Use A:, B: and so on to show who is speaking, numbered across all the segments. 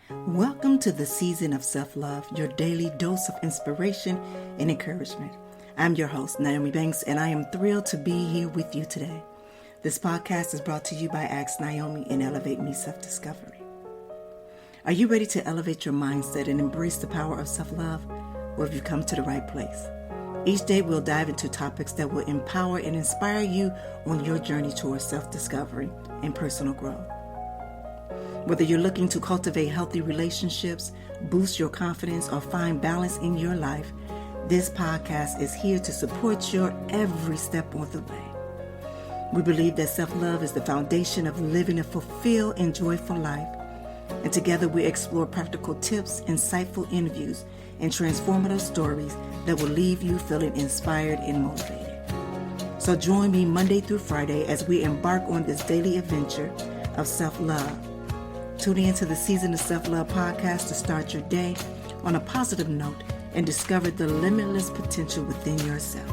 A: Welcome to the season of self-love, your daily dose of inspiration and encouragement. I'm your host, Nyomi Banks, and I am thrilled to be here with you today. This podcast is brought to you by Ask Nyomi and Elevate Me Self-Discovery. Are you ready to elevate your mindset and embrace the power of self-love? Well, have you come to the right place? Each day we'll dive into topics that will empower and inspire you on your journey towards self-discovery and personal growth. Whether you're looking to cultivate healthy relationships, boost your confidence, or find balance in your life, this podcast is here to support your every step on the way. We believe that self-love is the foundation of living a fulfilled and joyful life. And together we explore practical tips, insightful interviews, and transformative stories that will leave you feeling inspired and motivated. So join me Monday through Friday as we embark on this daily adventure of self-love. Tune in to the Season of Self-Love podcast to start your day on a positive note and discover the limitless potential within yourself.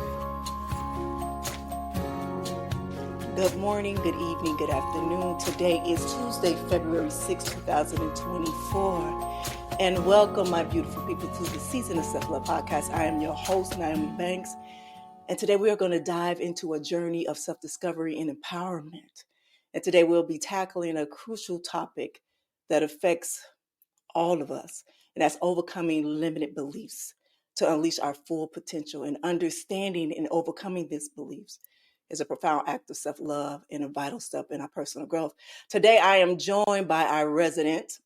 A: Good morning, good evening, good afternoon. Today is Tuesday, February 6, 2024. And welcome, my beautiful people, to the Season of Self-Love podcast. I am your host, Nyomi Banks. And today we are going to dive into a journey of self-discovery and empowerment. And today we'll be tackling a crucial topic that affects all of us, and that's overcoming limited beliefs to unleash our full potential. And understanding and overcoming these beliefs is a profound act of self-love and a vital step in our personal growth. Today, I am joined by our resident,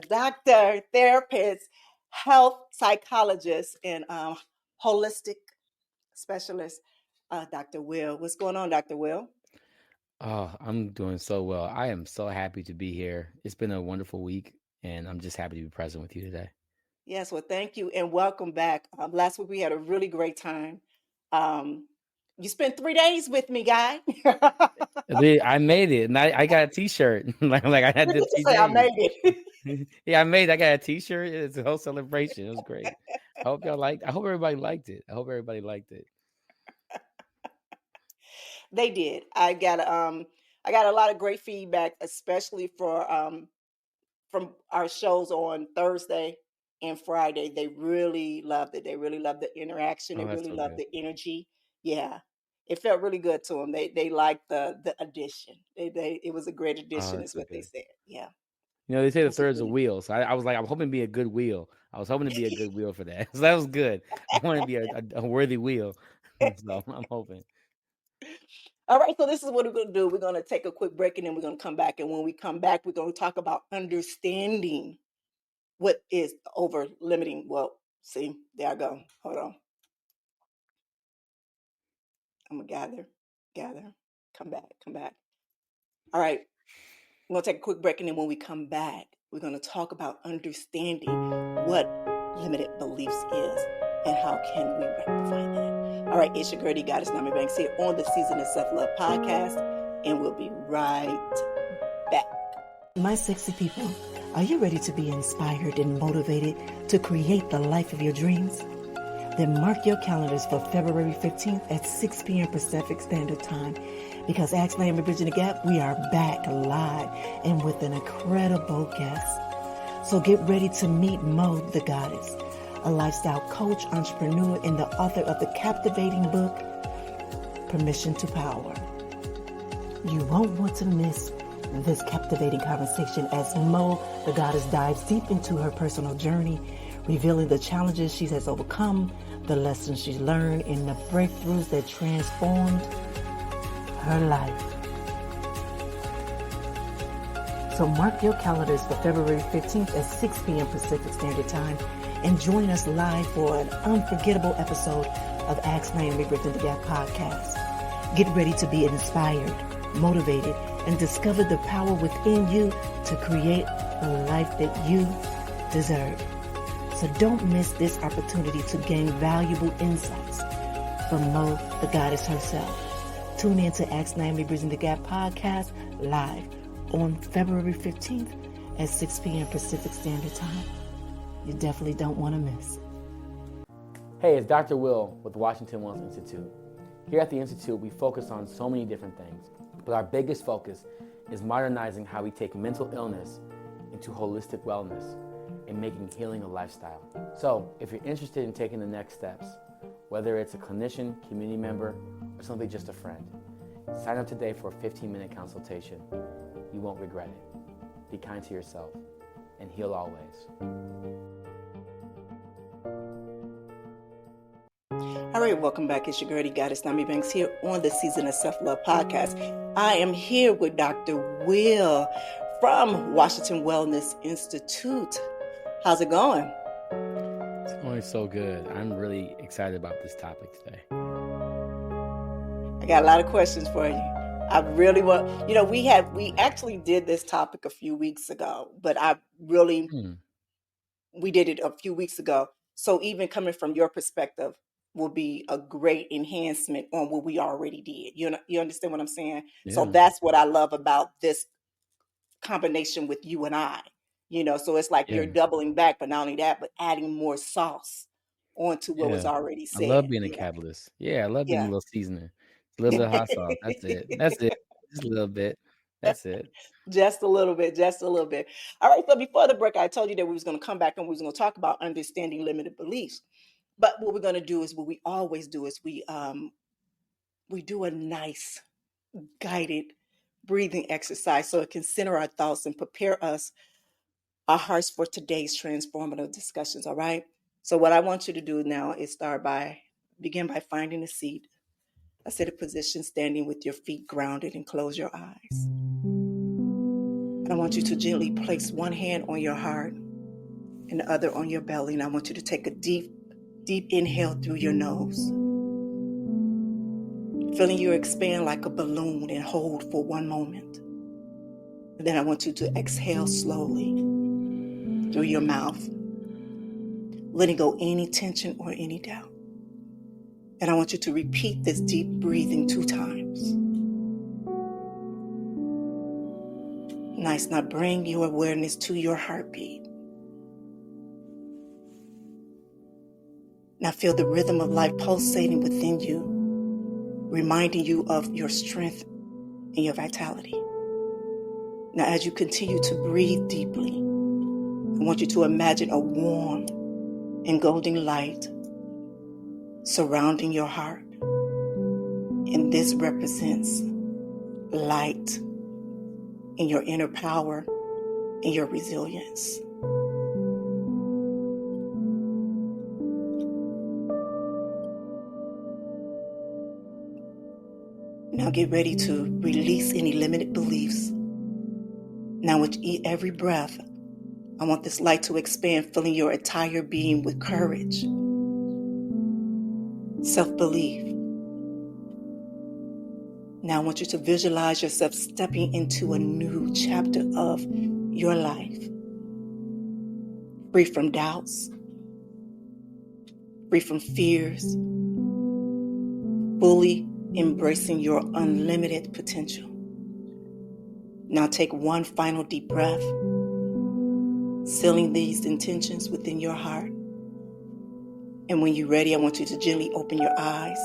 A: doctor, therapist, health psychologist, and holistic specialist, Dr. Will. What's going on, Dr. Will?
B: Oh, I'm doing so well. I am so happy to be here. It's been a wonderful week, and I'm just happy to be present with you today.
A: Yes, well, thank you and welcome back. Last week we had a really great time. You spent 3 days with me, guy.
B: I made it, and I got a T-shirt. like I had
A: Did
B: the
A: you
B: 3
A: say I
B: days.
A: made it?
B: Yeah, I made it. I got a T-shirt. It's a whole celebration. It was great. I hope y'all liked. I hope everybody liked it.
A: They did. I got a lot of great feedback, especially for from our shows on Thursday and Friday. They really loved it. They really loved the interaction. They
B: Oh, that's
A: really
B: so
A: loved
B: good.
A: the energy. Yeah. It felt really good to them. They liked the addition. It was a great
B: Oh,
A: addition,
B: that's
A: is
B: so
A: what they
B: good.
A: said. Yeah.
B: They say the
A: This is
B: third's a
A: really
B: wheel, so I was like, I'm hoping to be a good wheel. I was hoping to be a good wheel for that. So that was good. I want to be a worthy wheel. So I'm hoping.
A: All right, so this is what we're going to do. We're going to take a quick break and then we're going to come back. And when we come back, we're going to talk about understanding what is over limiting. Well, see, there I go. Hold on. I'm going to gather, come back. All right, we're going to take a quick break. And then when we come back, we're going to talk about understanding what limited beliefs is and how can we rectify that. All right, it's your girl, the Goddess Nyomi Banks here on the Season of Self-Love podcast. And we'll be right back. My sexy people, are you ready to be inspired and motivated to create the life of your dreams? Then mark your calendars for February 15th at 6 p.m. Pacific Standard Time, because Ask Nyomi Bridging the Gap, we are back live and with an incredible guest. So get ready to meet Mo, the Goddess, a lifestyle coach, entrepreneur, and the author of the captivating book, Permission to Power. You won't want to miss this captivating conversation as Mo, the Goddess, dives deep into her personal journey, revealing the challenges she has overcome, the lessons she's learned, and the breakthroughs that transformed her life. So mark your calendars for February 15th at 6 p.m. Pacific Standard Time and join us live for an unforgettable episode of Ask Nyomi Bridging the Gap podcast. Get ready to be inspired, motivated, and discover the power within you to create the life that you deserve. So don't miss this opportunity to gain valuable insights from Mo, the Goddess herself. Tune in to Ask Nyomi Bridging the Gap podcast live on February 15th at 6 p.m. Pacific Standard Time. You definitely don't want to miss.
B: Hey, it's Dr. Will with the Washington Wellness Institute. Here at the Institute, we focus on so many different things, but our biggest focus is modernizing how we take mental illness into holistic wellness and making healing a lifestyle. So, if you're interested in taking the next steps, whether it's a clinician, community member, or simply just a friend, sign up today for a 15-minute consultation. You won't regret it. Be kind to yourself and heal always.
A: All right, welcome back. It's your girl, Goddess Nyomi Banks here on the Season of Self-Love podcast. I am here with Dr. Will from Washington Wellness Institute. How's it going?
B: It's going so good. I'm really excited about this topic today.
A: I got a lot of questions for you. I really want, we actually did this topic a few weeks ago, but we did it a few weeks ago. So even coming from your perspective will be a great enhancement on what we already did. You understand what I'm saying?
B: Yeah.
A: So that's what I love about this combination with you and I, so it's like you're doubling back, but not only that, but adding more sauce onto what was already
B: I
A: said.
B: love being a catalyst. Yeah, I love being a little seasoning. A little bit of hot sauce. That's it. Just a little bit. That's it.
A: Just a little bit. All right. So before the break, I told you that we was going to come back and we was going to talk about understanding limited beliefs. But what we're going to do is what we always do is we do a nice guided breathing exercise so it can center our thoughts and prepare our hearts for today's transformative discussions. All right. So what I want you to do now is begin by finding a seat, a seated position, standing with your feet grounded, and close your eyes. And I want you to gently place one hand on your heart and the other on your belly. And I want you to take a deep, deep inhale through your nose, feeling you expand like a balloon and hold for one moment. And then I want you to exhale slowly through your mouth, letting go any tension or any doubt. And I want you to repeat this deep breathing 2 times. Nice. Now bring your awareness to your heartbeat. Now feel the rhythm of life pulsating within you, reminding you of your strength and your vitality. Now as you continue to breathe deeply, I want you to imagine a warm and golden light surrounding your heart. And this represents light in your inner power and your resilience. Now get ready to release any limited beliefs. Now with every breath, I want this light to expand, filling your entire being with courage, self-belief. Now I want you to visualize yourself stepping into a new chapter of your life, free from doubts, free from fears, fully embracing your unlimited potential. Now take one final deep breath, sealing these intentions within your heart. And when you're ready, I want you to gently open your eyes.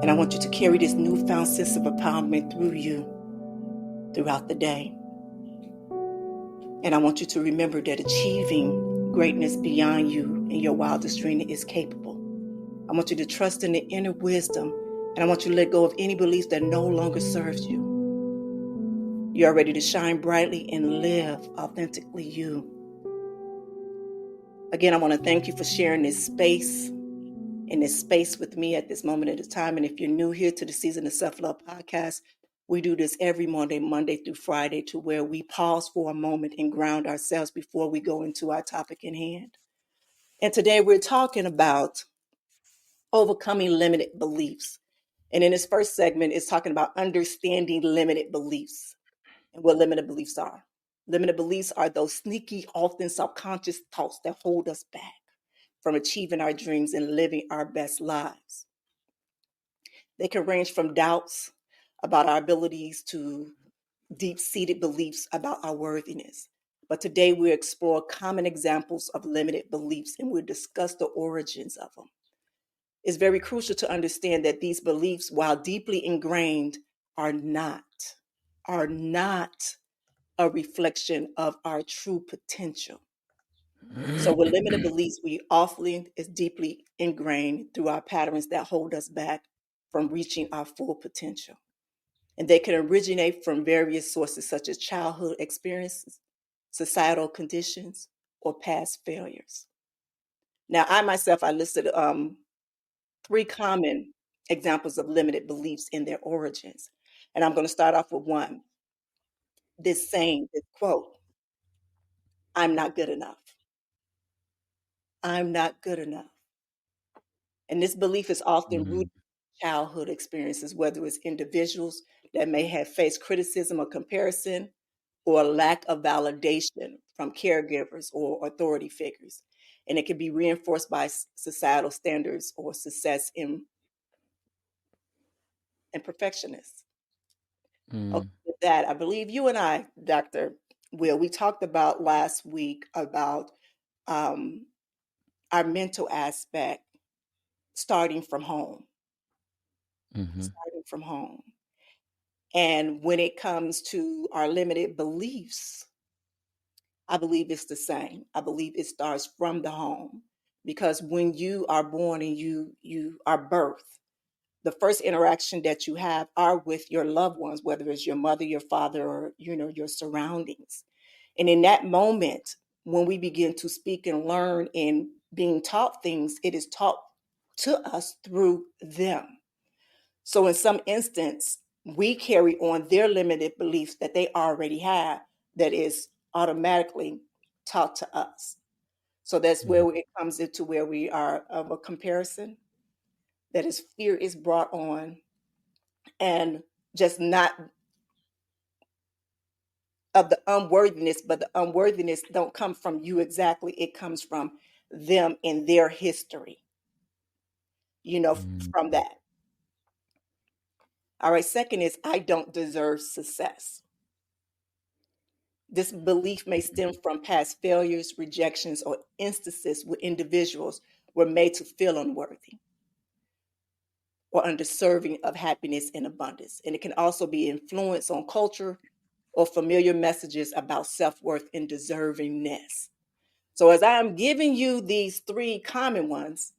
A: And I want you to carry this newfound sense of empowerment through you throughout the day. And I want you to remember that achieving greatness beyond you and your wildest dream is capable. I want you to trust in the inner wisdom, and I want you to let go of any beliefs that no longer serves you. You are ready to shine brightly and live authentically you. Again, I want to thank you for sharing this space with me at this moment at a time. And if you're new here to the Season of Self-Love podcast, we do this every Monday through Friday, to where we pause for a moment and ground ourselves before we go into our topic in hand. And today we're talking about overcoming limited beliefs. And in this first segment, it's talking about understanding limited beliefs and what limited beliefs are. Limited beliefs are those sneaky, often subconscious thoughts that hold us back from achieving our dreams and living our best lives. They can range from doubts about our abilities to deep-seated beliefs about our worthiness. But today we explore common examples of limited beliefs, and we'll discuss the origins of them. It's very crucial to understand that these beliefs, while deeply ingrained, are not are not a reflection of our true potential. So with limited beliefs, we often is deeply ingrained through our patterns that hold us back from reaching our full potential. And they can originate from various sources such as childhood experiences, societal conditions, or past failures. Now, I myself, I listed three common examples of limited beliefs in their origins. And I'm going to start off with one, this saying, this quote, I'm not good enough. I'm not good enough. And this belief is often rooted in childhood experiences, whether it's individuals that may have faced criticism or comparison or a lack of validation from caregivers or authority figures. And it can be reinforced by societal standards or success in perfectionists. Okay,
B: Mm,
A: with that, I believe you and I, Dr. Will, we talked about last week about um, our mental aspect starting from home,
B: mm-hmm,
A: starting from home. And when it comes to our limited beliefs, I believe it's the same. I believe it starts from the home because when you are born and you are birthed, the first interaction that you have are with your loved ones, whether it's your mother, your father, or your surroundings. And in that moment, when we begin to speak and learn and being taught things, it is taught to us through them. So in some instance, we carry on their limited beliefs that they already have that is automatically taught to us. So that's
B: mm,
A: where it comes into where we are of a comparison, that is fear is brought on and just not of the unworthiness, but the unworthiness don't come from you exactly. It comes from them in their history,
B: mm,
A: from that. All right. Second is I don't deserve success. This belief may stem from past failures, rejections, or instances where individuals were made to feel unworthy or undeserving of happiness and abundance. And it can also be influence on culture or familiar messages about self-worth and deservingness. So as I'm giving you these three common ones,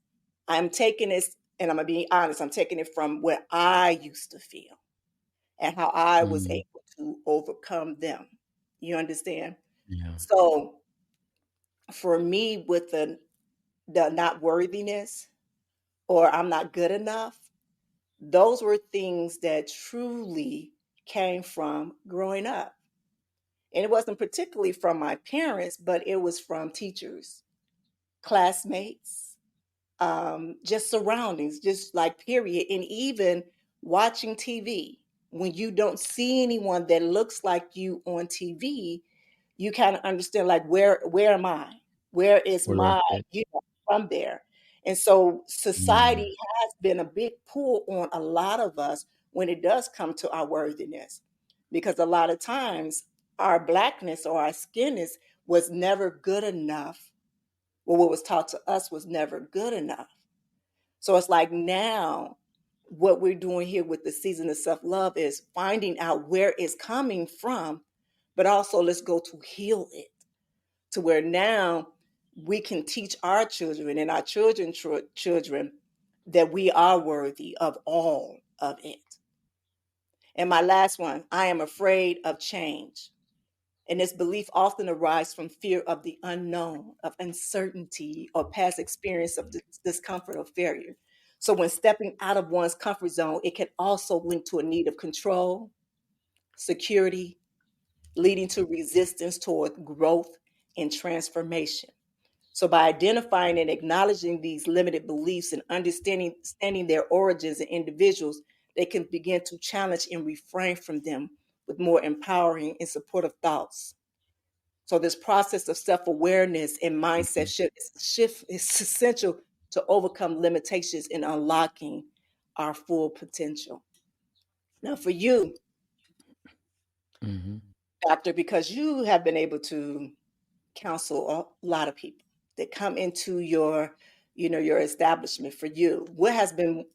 A: I'm taking this, and I'm gonna be honest, I'm taking it from where I used to feel and how I was
B: mm,
A: able to overcome them. You understand?
B: yeah.
A: So for me, with the not worthiness or I'm not good enough, those were things that truly came from growing up. And it wasn't particularly from my parents, but it was from teachers, classmates, just surroundings, just like period. And even watching TV, when you don't see anyone that looks like you on TV, you kind of understand like where am I? Where is
B: Where do I
A: my
B: fit?
A: from there? And so
B: Mm,
A: society has been a big pull on a lot of us when it does come to our worthiness. Because a lot of times our blackness or our skinness was never good enough. Well, what was taught to us was never good enough. So it's like now what we're doing here with the season of self-love is finding out where it's coming from, but also let's go to heal it to where now we can teach our children and our children that we are worthy of all of it. And my last one, I am afraid of change. And this belief often arises from fear of the unknown, of uncertainty, or past experience of discomfort or failure. So when stepping out of one's comfort zone, it can also link to a need of control, security, leading to resistance toward growth and transformation. So by identifying and acknowledging these limited beliefs and understanding their origins in individuals, they can begin to challenge and refrain from them with more empowering and supportive thoughts. So this process of self-awareness and mindset
B: mhm,
A: shift is essential to overcome limitations in unlocking our full potential. Now, for you,
B: mhm,
A: doctor, because you have been able to counsel a lot of people that come into your establishment. For you, what has been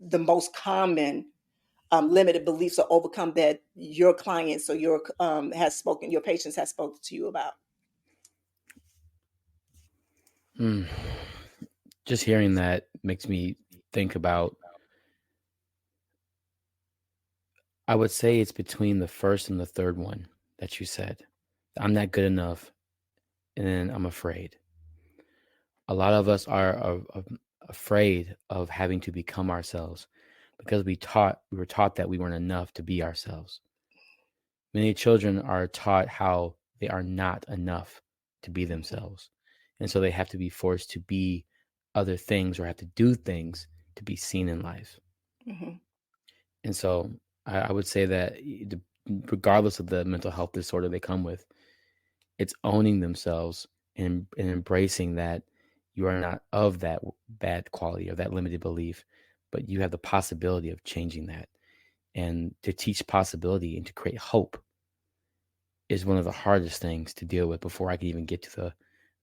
A: the most common limited beliefs or overcome that your clients or your patients has spoken to you about?
B: Mm. Just hearing that makes me think about, I would say it's between the first and the third one that you said. I'm not good enough, and then I'm afraid. A lot of us are afraid of having to become ourselves because we were taught that we weren't enough to be ourselves. Many children are taught how they are not enough to be
A: Hmm.
B: themselves. And so they have to be forced to be other things or have to do things to be seen in life.
A: Hmm.
B: And so I would say that regardless of the mental health disorder they come with, it's owning themselves and embracing that you are not of that bad quality or that limited belief, but you have the possibility of changing that. And to teach possibility and to create hope is one of the hardest things to deal with before I can even get to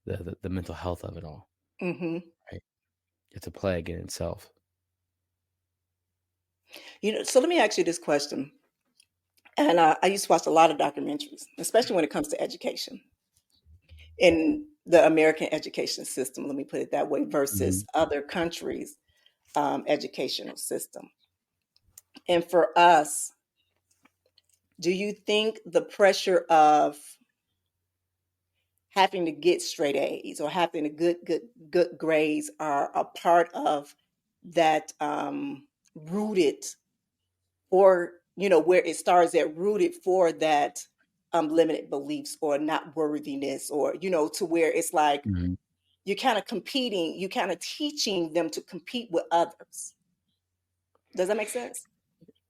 B: the mental health of it all.
A: Hmm.
B: Right? It's a plague in itself.
A: So let me ask you this question. And I used to watch a lot of documentaries, especially when it comes to education in the American education system. Let me put it that way versus
B: Mhm.
A: other countries' educational system. And for us, do you think the pressure of having to get straight A's or having to good grades are a part of that rooted, or where it starts at rooted for that limited beliefs or not worthiness, or to where it's like
B: Mhm.
A: you're kind of competing, you kind of teaching them to compete with others. Does that make sense?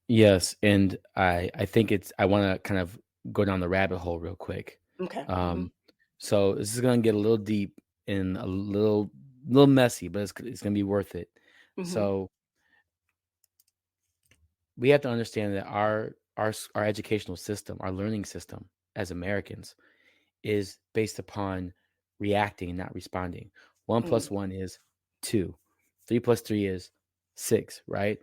B: Yes, and I think I want to kind of go down the rabbit hole real quick.
A: Okay. Hmm.
B: Um, so this is going to get a little deep and a little messy, but it's going to be worth it.
A: Hmm.
B: So we have to understand that our educational system, our learning system as Americans, is based upon reacting and not responding. One plus
A: Hmm.
B: one is two. Three plus three is six, right?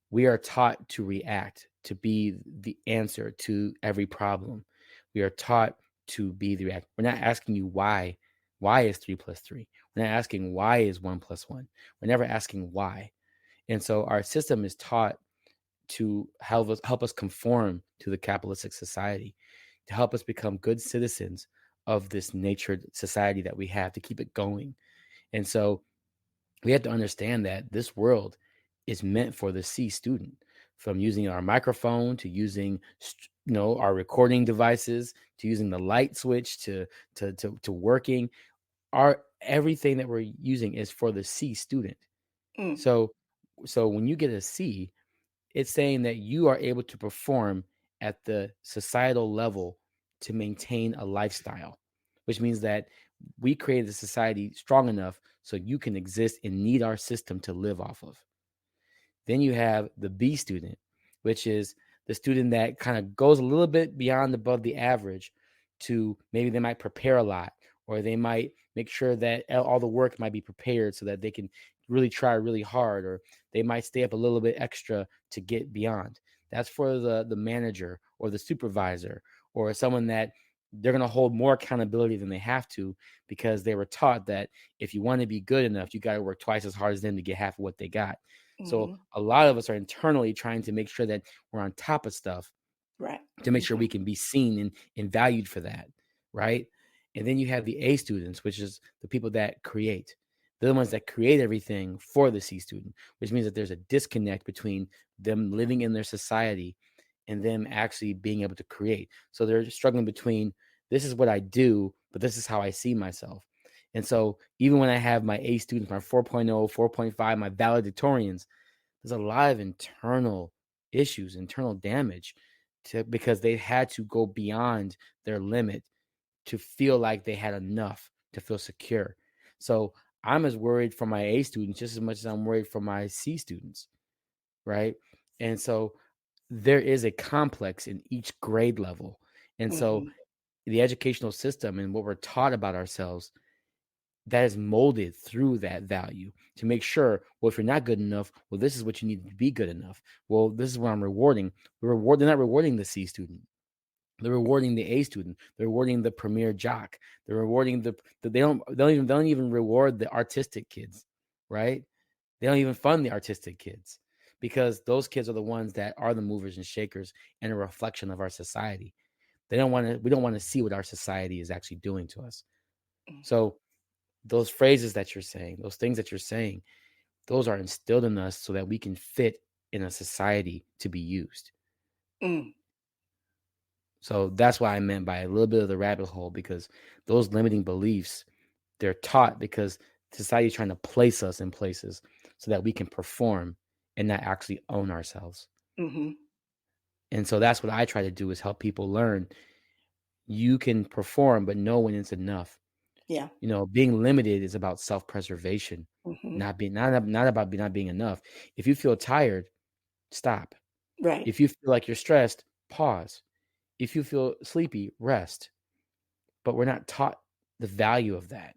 B: We are taught to react, to be the answer to every problem. We are taught to be the react. We're not asking you why. Why is three plus three? We're not asking why is one plus one. We're never asking why. And so our system is taught to help us conform to the capitalistic society, to help us become good citizens of this natured society that we have to keep it going. And so we have to understand that this world is meant for the C student, from using our microphone to using our recording devices to using the light switch to working. Our everything that we're using is for the C student.
A: Mm.
B: So when you get a C, it's saying that you are able to perform at the societal level to maintain a lifestyle, which means that we created a society strong enough so you can exist and need our system to live off of. Then you have the B student, which is the student that kind of goes a little bit beyond above the average to maybe they might prepare a lot or they might make sure that all the work might be prepared so that they can really try really hard, or they might stay up a little bit extra to get beyond. That's for the manager or the supervisor or someone that they're going to hold more accountability than they have to, because they were taught that if you want to be good enough, you got to work twice as hard as them to get half of what they got. So
A: Hmm.
B: a lot of us are internally trying to make sure that we're on top of stuff
A: Right.
B: to make sure
A: Hmm.
B: we can be seen and valued for that, right? And then you have the A students, which is the people that create. They're the ones that create everything for the C student, which means that there's a disconnect between them living in their society and them actually being able to create. So they're struggling between, this is what I do, but this is how I see myself. And so even when I have my A students, my 4.0, 4.5, my valedictorians, there's a lot of internal issues, internal damage because they had to go beyond their limit to feel like they had enough to feel secure. So I'm as worried for my A students just as much as I'm worried for my C students, right? And so there is a complex in each grade level. And so
A: Hmm.
B: the educational system and what we're taught about ourselves that is molded through that value to make sure, well, if you're not good enough, well, this is what you need to be good enough. Well, this is what I'm rewarding. They're not rewarding the C student. They're rewarding the A student. They're rewarding the premier jock. They're rewarding they don't even reward the artistic kids, right? They don't even fund the artistic kids because those kids are the ones that are the movers and shakers and a reflection of our society. We don't want to see what our society is actually doing to us. So those phrases that you're saying, those things that you're saying, those are instilled in us so that we can fit in a society to be used.
A: Mm.
B: So that's what I meant by a little bit of the rabbit hole, because those limiting beliefs, they're taught because society is trying to place us in places so that we can perform and not actually own ourselves.
A: Mm-hmm.
B: And so that's what I try to do, is help people learn you can perform, but know when it's enough.
A: Yeah.
B: Being limited is about self-preservation,
A: Mm-hmm.
B: not about not being enough. If you feel tired, stop.
A: Right.
B: If you feel like you're stressed, pause. If you feel sleepy, rest. But we're not taught the value of that.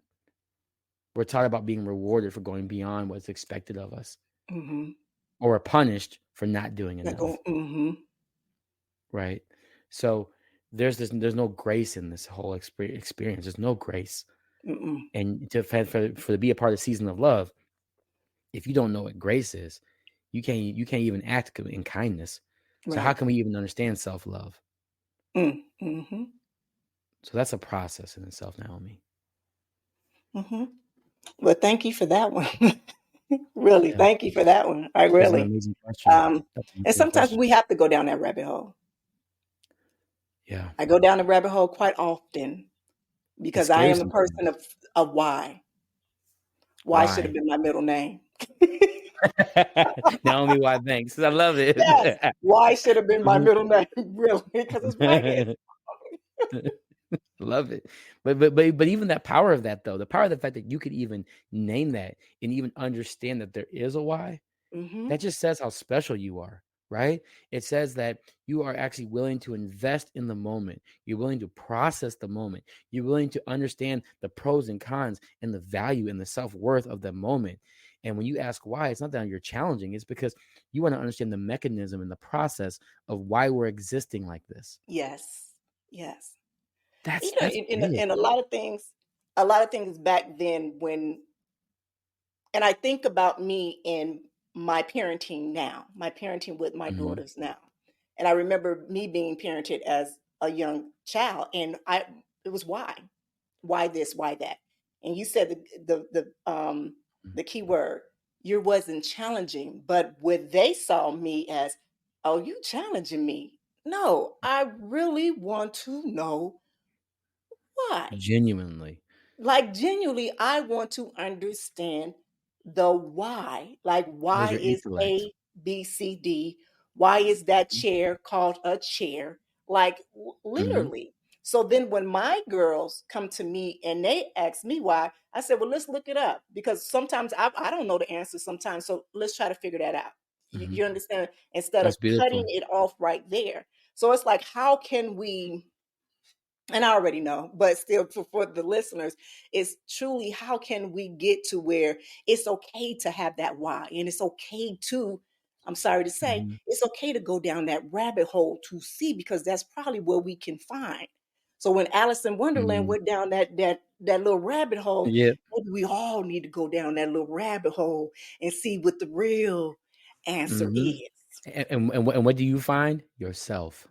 B: We're taught about being rewarded for going beyond what's expected of us,
A: Mm-hmm.
B: or punished for not doing enough,
A: Mm-hmm.
B: right? So there's no grace in this whole experience. There's no grace.
A: Mm-mm.
B: And to be a part of the season of love, if you don't know what grace is, you can't even act in kindness. So how
A: Right.
B: can we even understand self-love?
A: Mm-hmm.
B: So that's a process in itself, Nyomi.
A: Mm-hmm. Well, thank you for that one. Really,
B: Yeah,
A: thank you for that one. I
B: that's an
A: really.
B: amazing question. That's an
A: And
B: amazing
A: sometimes
B: question.
A: we have to go down that rabbit hole.
B: Yeah,
A: I go down the rabbit hole quite often
B: it
A: because I
B: scares
A: am a
B: some
A: person
B: things.
A: of why. Why should have
B: Why?
A: been my middle name.
B: Naomi, why? Thanks. I love
A: Yes,
B: it.
A: why should have been my
B: Mhm.
A: middle name, really, because it's white.
B: Love it. But even that power of that, though, the power of the fact that you could even name that and even understand that there is a why,
A: Mm-hmm.
B: that just says how special you are, right? It says that you are actually willing to invest in the moment. You're willing to process the moment. You're willing to understand the pros and cons and the value and the self-worth of the moment. And when you ask why, it's not that you're challenging, it's because you want to understand the mechanism and the process of why we're existing like this.
A: Yes, yes.
B: That's big.
A: In a lot of things back then when, and I think about me in my parenting now, my parenting with my
B: Mhm.
A: daughters now. And I remember me being parented as a young child, and it was why this, why that. And you said the key word, you wasn't challenging, but what they saw me as, oh, you challenging me. No, I really want to know why.
B: Genuinely.
A: Like genuinely, I want to understand the why. Like,
B: Where's
A: why
B: your
A: is
B: intellect?
A: A, B, C, D? Why is that
B: Mhm.
A: chair called a chair? Like,
B: Mhm.
A: literally. So then when my girls come to me and they ask me why, I said, well, let's look it up, because sometimes I don't know the answer sometimes. So let's try to figure that out.
B: Mhm.
A: You understand? Instead of
B: That's
A: cutting
B: beautiful.
A: it off right there. So it's like, how can we, and I already know, but still for the listeners, it's truly, how can we get to where it's okay to have that why? And it's okay to, I'm sorry to say,
B: Mhm.
A: it's okay to go down that rabbit hole to see, because that's probably where we can find. So when Alice in Wonderland
B: Mhm.
A: went down that little rabbit hole,
B: Yeah.
A: maybe we all need to go down that little rabbit hole and see what the real answer
B: Mhm.
A: is.
B: And what do you find? Yourself.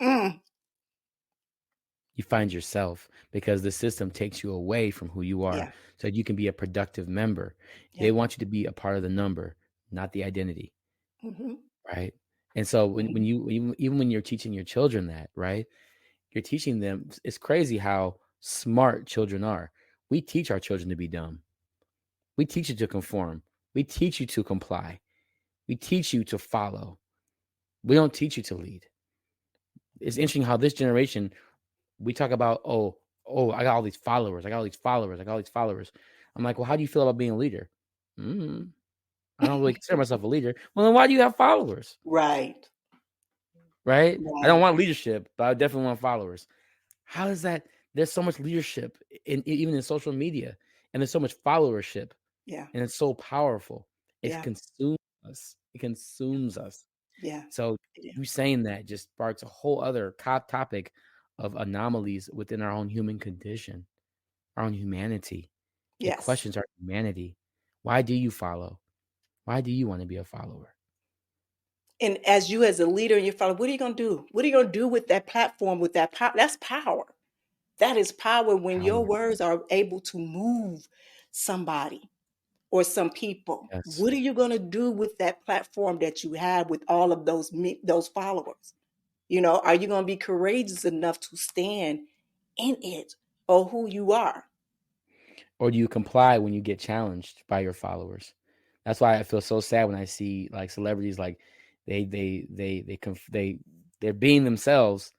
A: Mm,
B: You find yourself because the system takes you away from who you are
A: yeah,
B: so you can be a productive member.
A: yeah.
B: They want you to be a part of the number, not the identity,
A: Hmm.
B: right? And so when
A: Hmm.
B: you even when you're teaching your children that, right? You're teaching them, it's crazy how smart children are. We teach our children to be dumb. We teach you to conform. We teach you to comply. We teach you to follow. We don't teach you to lead. It's interesting how this generation, we talk about, I got all these followers. I got all these followers. I got all these followers. I'm like, well, how do you feel about being a leader? Mm, I don't really consider myself a leader. Well, then why do you have followers?
A: Right,
B: Right? I don't
A: right.
B: want leadership, but I definitely want followers. How is that? There's so much leadership in even in social media. And there's so much followership,
A: Yeah.
B: and it's so powerful. It
A: Yeah.
B: consumes us. It consumes us.
A: Yeah.
B: So
A: Yeah.
B: you saying that just sparks a whole other topic of anomalies within our own human condition, our own humanity. It
A: Yes.
B: questions our humanity. Why do you follow? Why do you want to be a follower?
A: And as you as a leader and your follower, what are you going to do? What are you going to do with that platform, with that power? That's power. That is power when your
B: Power.
A: words are able to move somebody or some people.
B: Yes.
A: What are you going to do with that platform that you have with all of those followers? Are you going to be courageous enough to stand in it or who you are?
B: Or do you comply when you get challenged by your followers? That's why I feel so sad when I see like celebrities like they're being themselves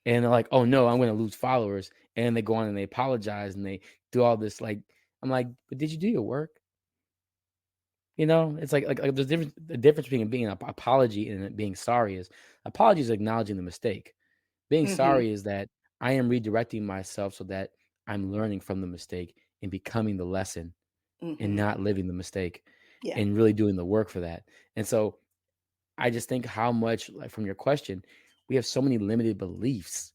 B: and they're like, oh no, I'm going to lose followers, and they go on and they apologize and they do all this. Like, I'm like, but did you do your work? It's like the difference between being an apology and being sorry is apology is acknowledging the mistake. Being
A: Mm-hmm.
B: sorry is that I am redirecting myself so that I'm learning from the mistake and becoming the lesson and
A: Mm-hmm.
B: not living the mistake
A: Yeah.
B: and really doing the work for that. And so I just think how much, like from your question, we have so many limited beliefs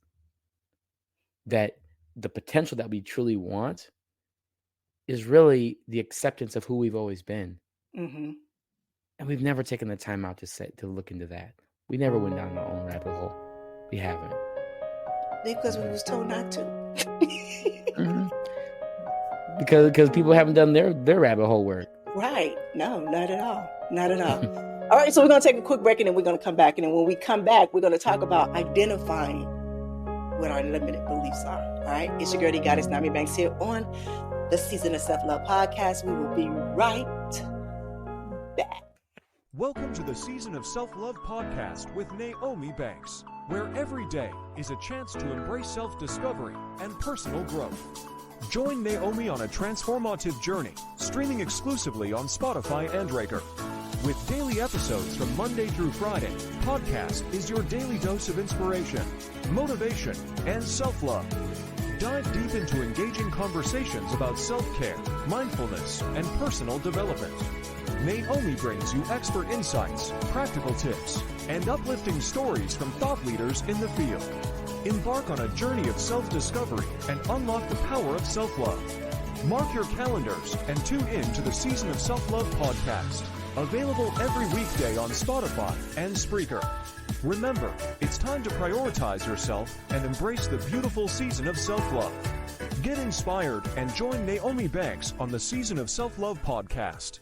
B: that the potential that we truly want is really the acceptance of who we've always been.
A: Mm-hmm.
B: And we've never taken the time out to look into that. We never went down our own rabbit hole. We haven't.
A: Because we was told not to.
B: Mhm. Because people haven't done their rabbit hole work.
A: Right. No, not at all. Not at all. All right, so we're going to take a quick break and then we're going to come back. And then when we come back, we're going to talk about identifying what our limited beliefs are. All right. It's your girl, Goddess Nyomi Banks here on the Season of Self-Love podcast. We will be right back.
C: Welcome to the Season of Self-Love podcast with Nyomi Banks, where every day is a chance to embrace self-discovery and personal growth. Join Nyomi on a transformative journey, streaming exclusively on Spotify and Breaker. With daily episodes from Monday through Friday, podcast is your daily dose of inspiration, motivation, and self-love. Dive deep into engaging conversations about self-care, mindfulness, and personal development. Nyomi brings you expert insights, practical tips, and uplifting stories from thought leaders in the field. Embark on a journey of self-discovery and unlock the power of self-love. Mark your calendars and tune in to the Season of Self-Love podcast. Available every weekday on Spotify and Spreaker. Remember, it's time to prioritize yourself and embrace the beautiful season of self-love. Get inspired and join Nyomi Banks on the Season of Self-Love podcast.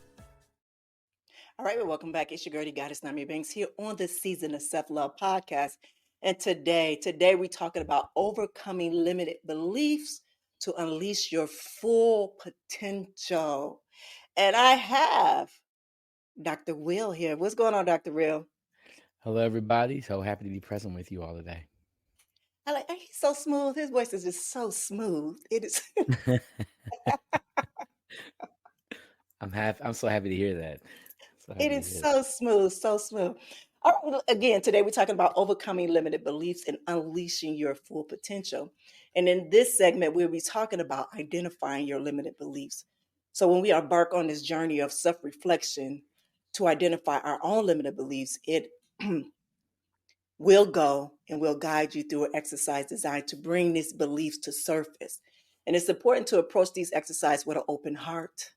A: All right, well, welcome back. It's your girl, Goddess Nyomi Banks here on the Season of Self-Love podcast. And today we're talking about overcoming limited beliefs to unleash your full potential. And I have Dr. Will here. What's going on, Dr. Will?
B: Hello, everybody. So happy to be present with you all today.
A: He's so smooth. His voice is just so smooth. It is.
B: I'm so happy to hear that. So
A: It
B: happy to
A: is
B: hear
A: so smooth, so smooth. All right, well, again, today we're talking about overcoming limited beliefs and unleashing your full potential. And in this segment, we'll be talking about identifying your limited beliefs. So when we embark on this journey of self-reflection to identify our own limited beliefs, it will go and will guide you through an exercise designed to bring these beliefs to surface. And it's important to approach these exercises with an open heart,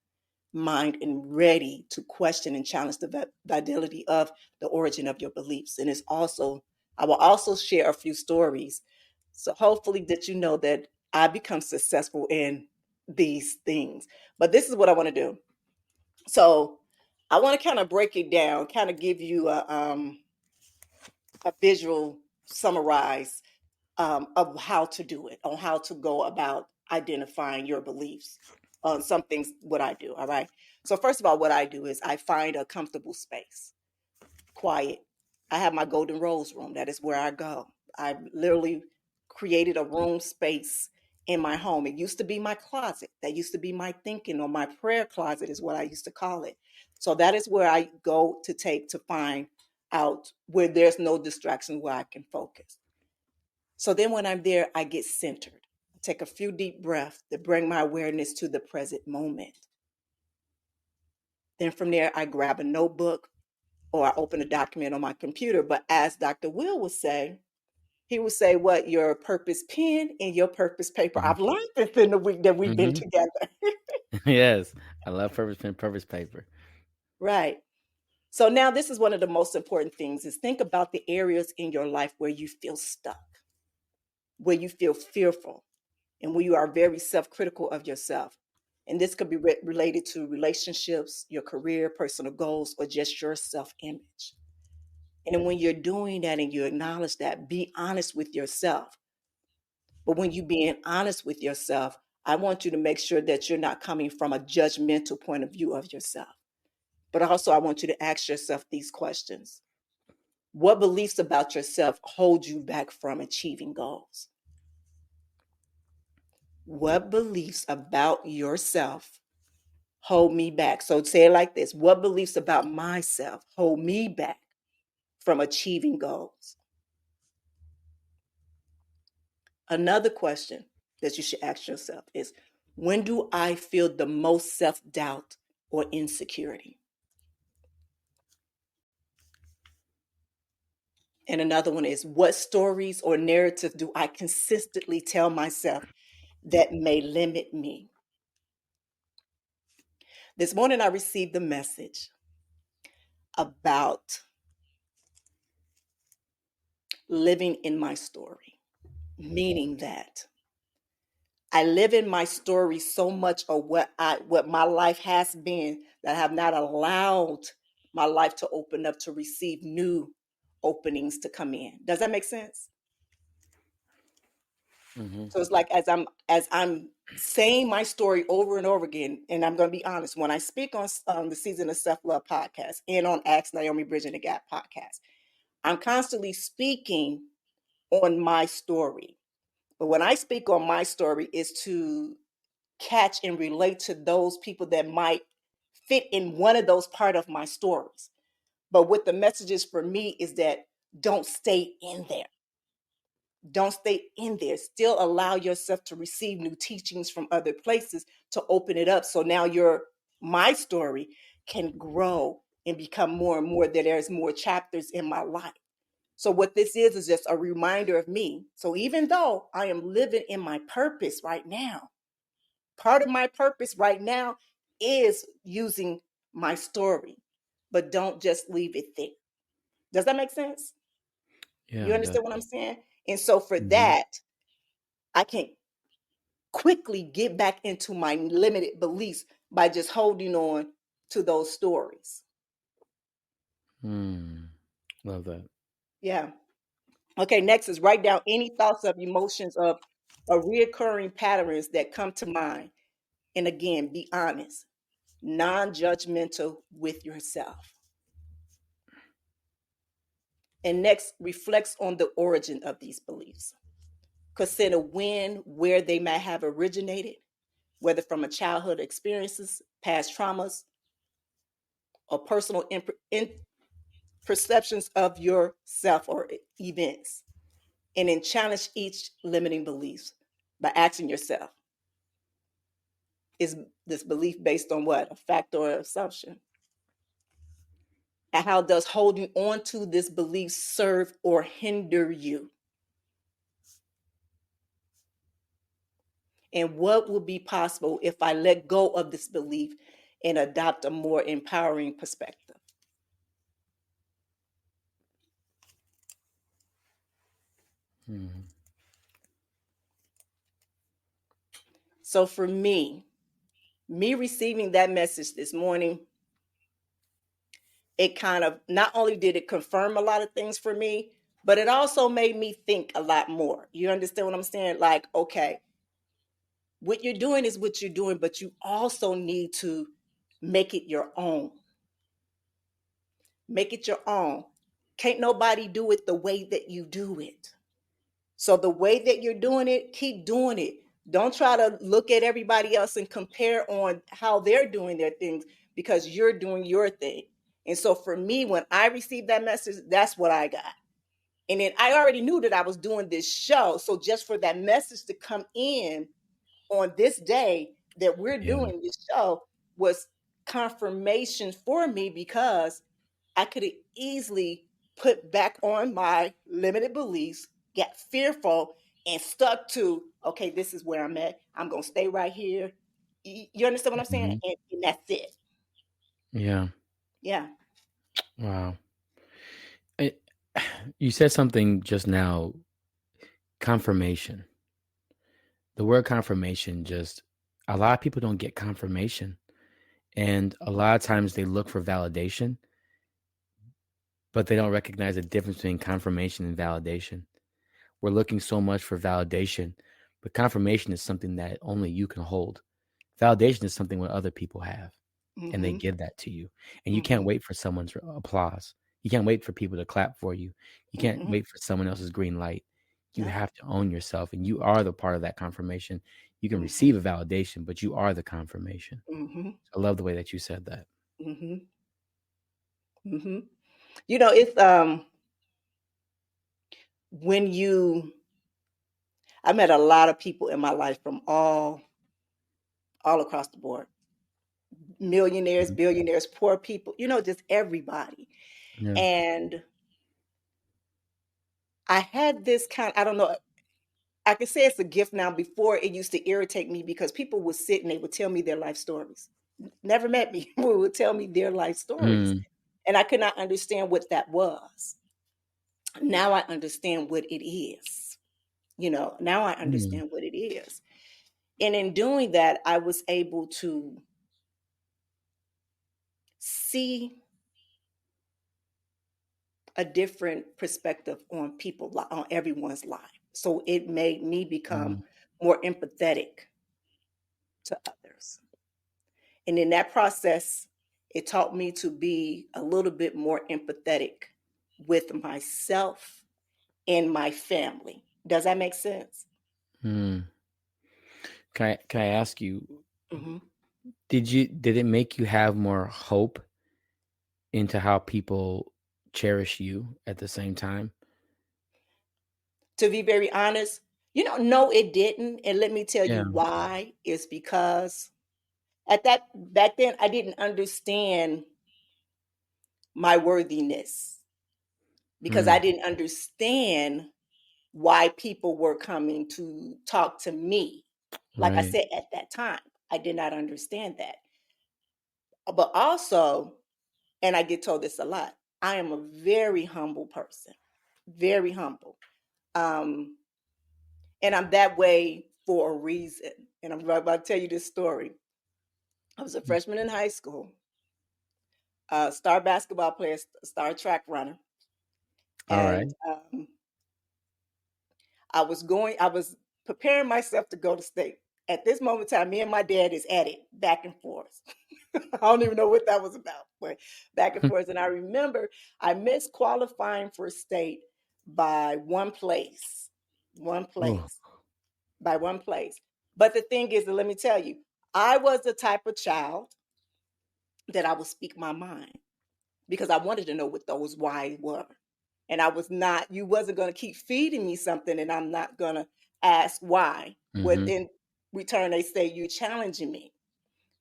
A: mind, and ready to question and challenge the validity of the origin of your beliefs. And I will also share a few stories. So hopefully that you know that I become successful in these things. But this is what I want to do. So I want to kind of break it down, kind of give you a visual summarize of how to do it, on how to go about identifying your beliefs. On some things, what I do. All right. So first of all, what I do is I find a comfortable space, quiet. I have my golden rose room. That is where I go. I literally created a room space in my home. It used to be my closet. That used to be my thinking, or my prayer closet is what I used to call it. So that is where I go to find out where there's no distraction, where I can focus. So then when I'm there, I get centered. take a few deep breaths to bring my awareness to the present moment. Then from there, I grab a notebook or I open a document on my computer. But as Dr. Will would say, he would say, what, your purpose pen and your purpose paper.
B: Mhm.
A: I've learned this in the week that we've been
B: Mhm.
A: together.
B: Yes, I love purpose pen, purpose paper.
A: Right. So now this is one of the most important things is think about the areas in your life where you feel stuck, where you feel fearful, and where you are very self-critical of yourself. And this could be related to relationships, your career, personal goals, or just your self-image. And then when you're doing that and you acknowledge that, be honest with yourself. But when you being honest with yourself, I want you to make sure that you're not coming from a judgmental point of view of yourself. But also, I want you to ask yourself these questions. What beliefs about yourself hold you back from achieving goals? What beliefs about yourself hold me back? So say it like this. What beliefs about myself hold me back from achieving goals? Another question that you should ask yourself is, when do I feel the most self-doubt or insecurity? And another one is, what stories or narratives do I consistently tell myself that may limit me? This morning, I received a message about living in my story, meaning that I live in my story so much of what my life has been that I have not allowed my life to open up to receive new openings to come in. Does that make sense?
B: Hmm.
A: So it's like as I'm saying my story over and over again, and I'm going to be honest, when I speak on the Season of Self Love podcast and on Ask Naomi Bridging the Gap podcast, I'm constantly speaking on my story. But when I speak on my story, is to catch and relate to those people that might fit in one of those part of my stories. But what the messages for me is that don't stay in there. Don't stay in there. Still allow yourself to receive new teachings from other places to open it up. So now my story can grow and become more and more that there's more chapters in my life. So what this is just a reminder of me. So even though I am living in my purpose right now, part of my purpose right now is using my story, but don't just leave it there. Does that make sense?
B: Yeah,
A: You
B: it does.
A: understand what I'm saying? And so for
B: Hmm.
A: that, I can quickly get back into my limited beliefs by just holding on to those stories.
B: Mm. Love that.
A: Yeah. Okay, next is write down any thoughts of emotions of reoccurring patterns that come to mind. And again, be honest, non-judgmental with yourself. And next, reflects on the origin of these beliefs. Consider when, where they might have originated, whether from a childhood experiences, past traumas, or personal perceptions of yourself or events. And then challenge each limiting beliefs by asking yourself, is this belief based on what? A fact or assumption? And how does holding on to this belief serve or hinder you? And what will be possible if I let go of this belief and adopt a more empowering perspective?
B: Hmm.
A: So for me receiving that message this morning, it kind of not only did it confirm a lot of things for me, but it also made me think a lot more. You understand what I'm saying? Like, okay, what you're doing is what you're doing, but you also need to make it your own. Make it your own. Can't nobody do it the way that you do it. So the way that you're doing it, keep doing it. Don't try to look at everybody else and compare on how they're doing their things because you're doing your thing. And so for me, when I received that message, that's what I got. And then I already knew that I was doing this show. So just for that message to come in on this day that we're
B: Yeah.
A: doing this show was confirmation for me, because I could have easily put back on my limited beliefs, get fearful, and stuck to, okay, this is where I'm at. I'm going to stay right here. You understand what I'm saying?
B: Hmm.
A: And that's it.
B: Yeah.
A: Yeah.
B: Wow. I- you said something just now, confirmation. The word confirmation, just a lot of people don't get confirmation. And a lot of times they look for validation, but they don't recognize the difference between confirmation and validation. We're looking so much for validation, but confirmation is something that only you can hold. Validation is something what other people have, and they
A: Mm-hmm.
B: give that to you. And you can't
A: Mm-hmm.
B: wait for someone's applause. You can't wait for people to clap for you. You can't
A: Mm-hmm.
B: wait for someone else's green light. You
A: Yeah.
B: have to own yourself, and you are the part of that confirmation. You can
A: Mm-hmm.
B: receive a validation, but you are the confirmation.
A: Mm-hmm.
B: I love the way that you said that.
A: Mm-hmm. Mm-hmm. It's when I met a lot of people in my life from all across the board. Millionaires,
B: Mhm.
A: billionaires, poor people, just everybody.
B: Yeah.
A: And I had this I don't know, I can say it's a gift now. Before, it used to irritate me because people would sit and they would tell me their life stories. Never met me, who would tell me their life stories.
B: Mm,
A: And I could not understand what that was. Now I understand what it is. Now I
B: mm,
A: understand what it is. And in doing that, I was able to see a different perspective on on everyone's life. So it made me become
B: mm,
A: more empathetic to others. And in that process, it taught me to be a little bit more empathetic with myself and my family. Does that make sense?
B: mm. Can I ask you,
A: Hmm.
B: did it make you have more hope into how people cherish you at the same time?
A: To be very honest, no, it didn't. And let me tell you
B: Yeah.
A: why. It's because back then, I didn't understand my worthiness, because I
B: Mm,
A: didn't understand why people were coming to talk to me. Like I
B: right.
A: said, at that time, I did not understand that. But also, and I get told this a lot, I am a very humble person, very humble. Um, and I'm that way for a reason. And I'm about to tell you this story. I was a
B: Mm.
A: freshman in high school, star basketball player, star track runner.
B: All right.
A: And I was preparing myself to go to state. At this moment in time, me and my dad is at it back and forth. I don't even know what that was about, but back and forth. And I remember I missed qualifying for state by one
B: Oh,
A: place, by one place. But the thing is, that let me tell you, I was the type of child that I would speak my mind, because I wanted to know what those why were. And you wasn't going to keep feeding me something and I'm not going to ask why.
B: mm-hmm.
A: Within return, they say you're challenging me.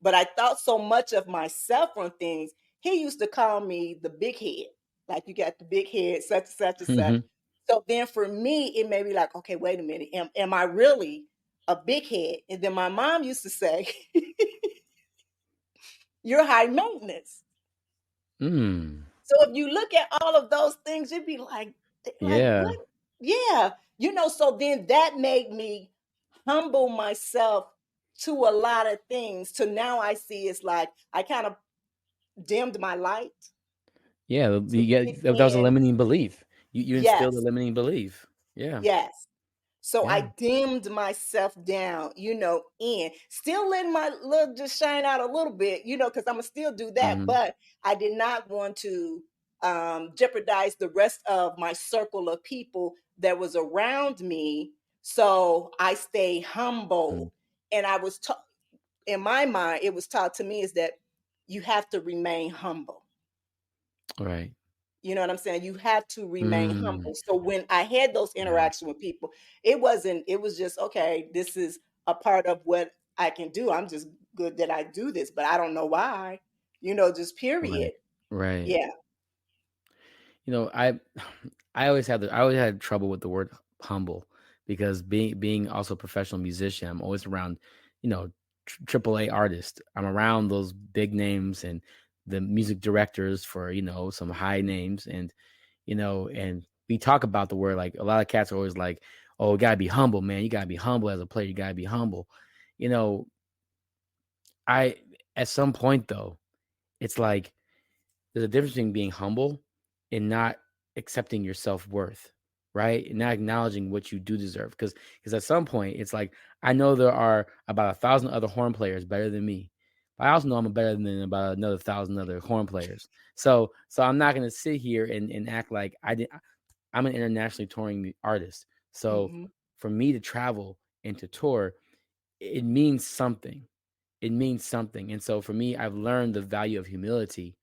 A: But I thought so much of myself on things. He used to call me the big head, like you got the big head, such and such and such.
B: Mm-hmm.
A: So then for me, it made me like, okay, wait a minute. Am I really a big head? And then my mom used to say, you're high maintenance.
B: Mm.
A: So if you look at all of those things, you'd be like
B: Yeah.
A: what? Yeah. So then that made me humble myself to a lot of things. To now I see it's like I kind of dimmed my light
B: Yeah.
A: to fit
B: That was a
A: in.
B: limiting belief. You instilled a
A: Yes,
B: limiting belief. Yeah.
A: yes. So
B: Yeah.
A: I dimmed myself down, in still letting my look just shine out a little bit, because I'm gonna still do that.
B: Mm-hmm.
A: But I did not want to jeopardize the rest of my circle of people that was around me. So I stay
B: Mm.
A: humble. And I was taught, in my mind, it was taught to me is that you have to remain humble.
B: Right.
A: You know what I'm saying? You have to remain
B: Mm,
A: humble. So when I had those
B: yeah,
A: interactions with people, it was just, okay, this is a part of what I can do. I'm just good that I do this, but I don't know why, just
B: right,
A: period.
B: right.
A: Yeah.
B: You know, I always had trouble with the word humble because being also a professional musician, I'm always around, you know, triple A artists. I'm around those big names and the music directors for, some high names and we talk about the word like a lot of cats are always like, "Oh, you gotta be humble, man. You gotta be humble as a player. You gotta be humble." You know, I at some point though, it's like there's a difference between being humble and not accepting your self-worth, right? And not acknowledging what you do deserve. Because at some point it's like I know there are about 1,000 other horn players better than me. But I also know I'm better than about another 1,000 other horn players. So I'm not gonna sit here and act like I'm an internationally touring artist. So
A: Hmm.
B: for me to travel and to tour, it means something. It means something. And so for me, I've learned the value of humility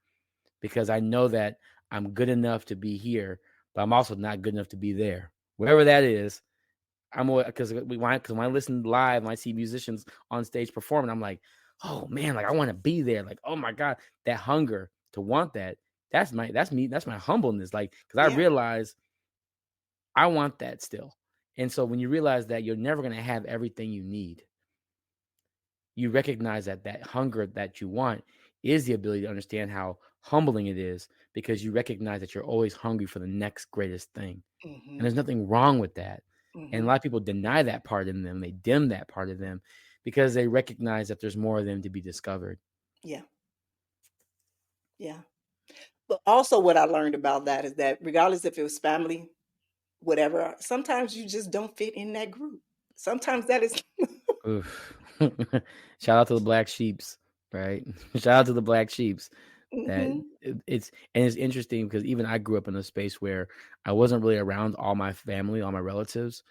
B: because I know that I'm good enough to be here, but I'm also not good enough to be there. Wherever that is, because when I listen live and I see musicians on stage performing, I'm like, oh man, like I want to be there. Like, oh my God, that hunger to want that. That's me. That's my humbleness. Like, because I
A: Yeah.
B: realize I want that still. And so when you realize that you're never going to have everything you need, you recognize that that hunger that you want is the ability to understand how humbling it is because you recognize that you're always hungry for the next greatest thing. And
A: Hmm.
B: there's nothing wrong with that. And a
A: Hmm.
B: lot of people deny that part in them. They dim that part of them because they recognize that there's more of them to be discovered.
A: Yeah. Yeah. But also what I learned about that is that regardless if it was family, whatever, sometimes you just don't fit in that group. Sometimes that is.
B: Oof. Shout out to the black sheeps, right? Shout out to the black sheeps. That
A: Hmm.
B: it's interesting because even I grew up in a space where I wasn't really around all my family, all my relatives,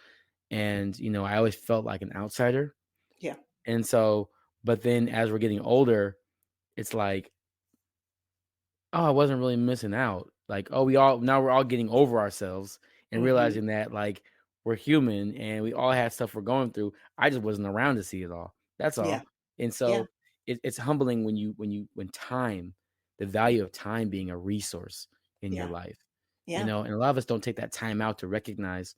B: and I always felt like an outsider.
A: Yeah.
B: And so, but then as we're getting older, it's like, oh, I wasn't really missing out. Like, oh, we're all getting over ourselves and
A: Hmm.
B: realizing that like we're human and we all have stuff we're going through. I just wasn't around to see it all. That's
A: Yeah.
B: all. And
A: Yeah.
B: so it's humbling when time, the value of time being a resource in your
A: Yeah.
B: life,
A: Yeah.
B: and a lot of us don't take that time out to recognize,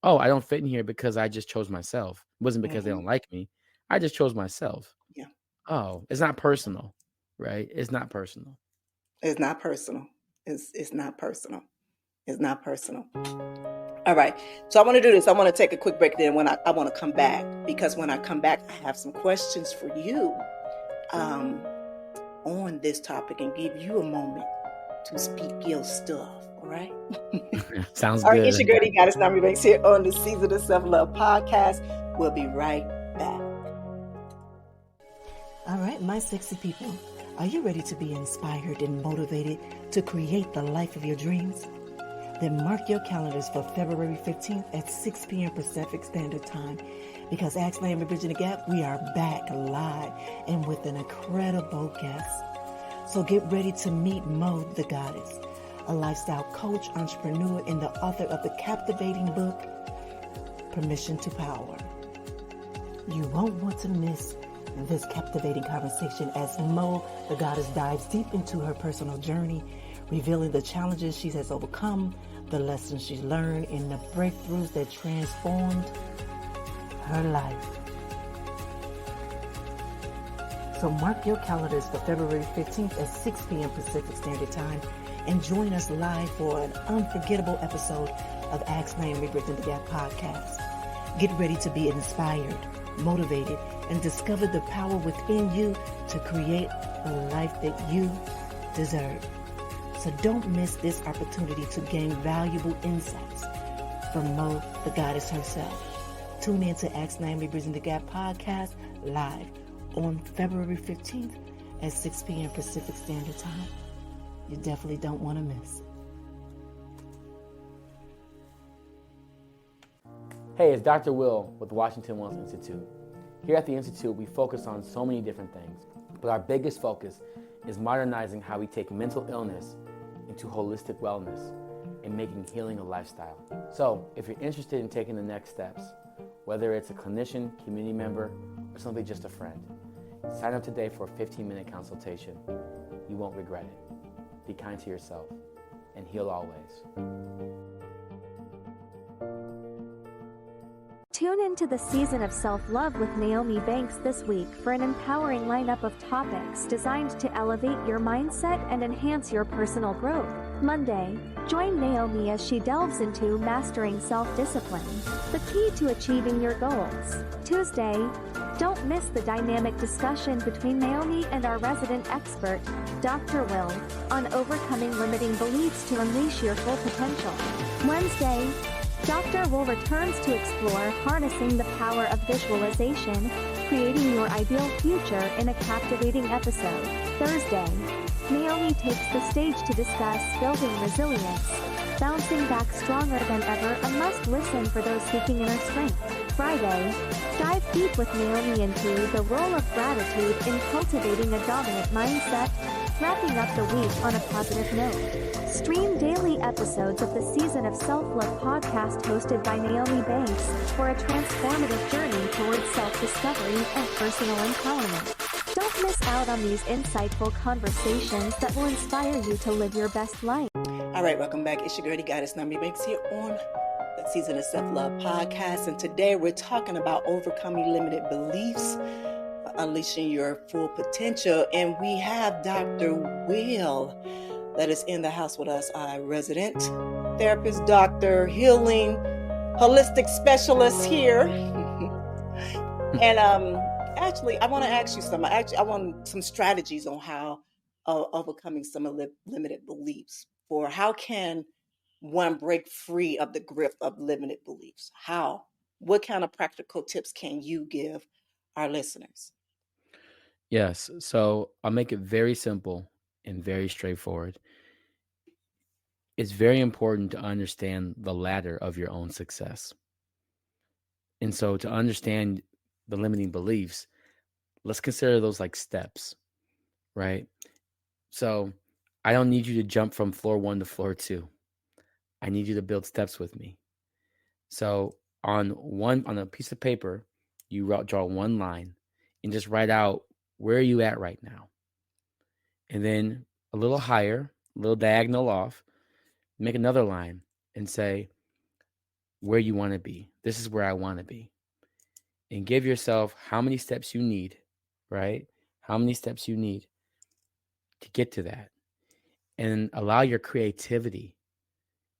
B: oh, I don't fit in here because I just chose myself. It wasn't because they
A: Hmm.
B: don't like me. I just chose myself.
A: Yeah.
B: Oh, it's not personal, right? It's not personal.
A: It's not personal. It's not personal. It's not personal. All right. So I want to do this. I want to take a quick break. Then I want to come back because when I come back, I have some questions for you um, on this topic and give you a moment to speak your stuff. All right.
B: Sounds
A: All right. It's
B: good.
A: your girl, Goddess Nyomi Banks here on the Season of Self Love podcast. We'll be right back. All right, my sexy people. Are you ready to be inspired and motivated to create the life of your dreams? Then mark your calendars for February 15th at 6 p.m. Pacific Standard Time because Ask Nyomi Bridging the Gap, we are back live and with an incredible guest. So get ready to meet Mo the Goddess, a lifestyle coach, entrepreneur, and the author of the captivating book, Permission to Power. You won't want to miss this captivating conversation as Mo the Goddess dives deep into her personal journey, revealing the challenges she has overcome, the lessons she's learned, and the breakthroughs that transformed her life. So mark your calendars for February 15th at 6 p.m. Pacific Standard Time and join us live for an unforgettable episode of Ask Nyomi Bridging the Gap podcast. Get ready to be inspired, motivated, and discover the power within you to create the life that you deserve. So don't miss this opportunity to gain valuable insights from Mo, the Goddess herself. Tune in to Ask Nyomi Bridging the Gap podcast live on February 15th at 6 p.m. Pacific Standard Time. You definitely don't want to miss it.
B: Hey, it's Dr. Will with the Washington Wellness Institute. Here at the Institute, we focus on so many different things, but our biggest focus is modernizing how we take mental illness into holistic wellness and making healing a lifestyle. So if you're interested in taking the next steps, whether it's a clinician, community member, or simply just a friend, sign up today for a 15-minute consultation. You won't regret it. Be kind to yourself and heal always.
D: Tune into the Season of Self-Love with Nyomi Banks this week for an empowering lineup of topics designed to elevate your mindset and enhance your personal growth. Monday, join Nyomi as she delves into mastering self-discipline, the key to achieving your goals. Tuesday, don't miss the dynamic discussion between Nyomi and our resident expert, Dr. Will, on overcoming limiting beliefs to unleash your full potential. Wednesday, Dr. Will returns to explore harnessing the power of visualization, creating your ideal future in a captivating episode. Thursday, Nyomi takes the stage to discuss building resilience, bouncing back stronger than ever, a must-listen for those seeking inner strength. Friday, dive deep with Nyomi into the role of gratitude in cultivating a dominant mindset, wrapping up the week on a positive note. Stream daily episodes of the Season of Self-Love podcast hosted by Nyomi Banks for a transformative journey towards self-discovery and personal empowerment. Don't miss out on these insightful conversations that will inspire you to live your best life.
A: All right, welcome back. It's your girl, Goddess Nyomi Banks here on the Season of Self-Love podcast. And today we're talking about overcoming limited beliefs, unleashing your full potential. And we have Dr. Will that is in the house with us, our resident therapist, doctor, healing, holistic specialist here. And actually, I want to ask you something. I want some strategies on how overcoming some limited beliefs. For how can one break free of the grip of limited beliefs? How? What kind of practical tips can you give our listeners?
B: Yes, so I'll make it very simple and very straightforward. It's very important to understand the ladder of your own success. And so to understand the limiting beliefs, let's consider those like steps, right? So I don't need you to jump from floor 1 to floor 2. I need you to build steps with me. So on a piece of paper, you draw one line and just write out where are you at right now. And then a little higher, a little diagonal off, make another line and say where you want to be. This is where I want to be. And give yourself how many steps you need, right? How many steps you need to get to that. And allow your creativity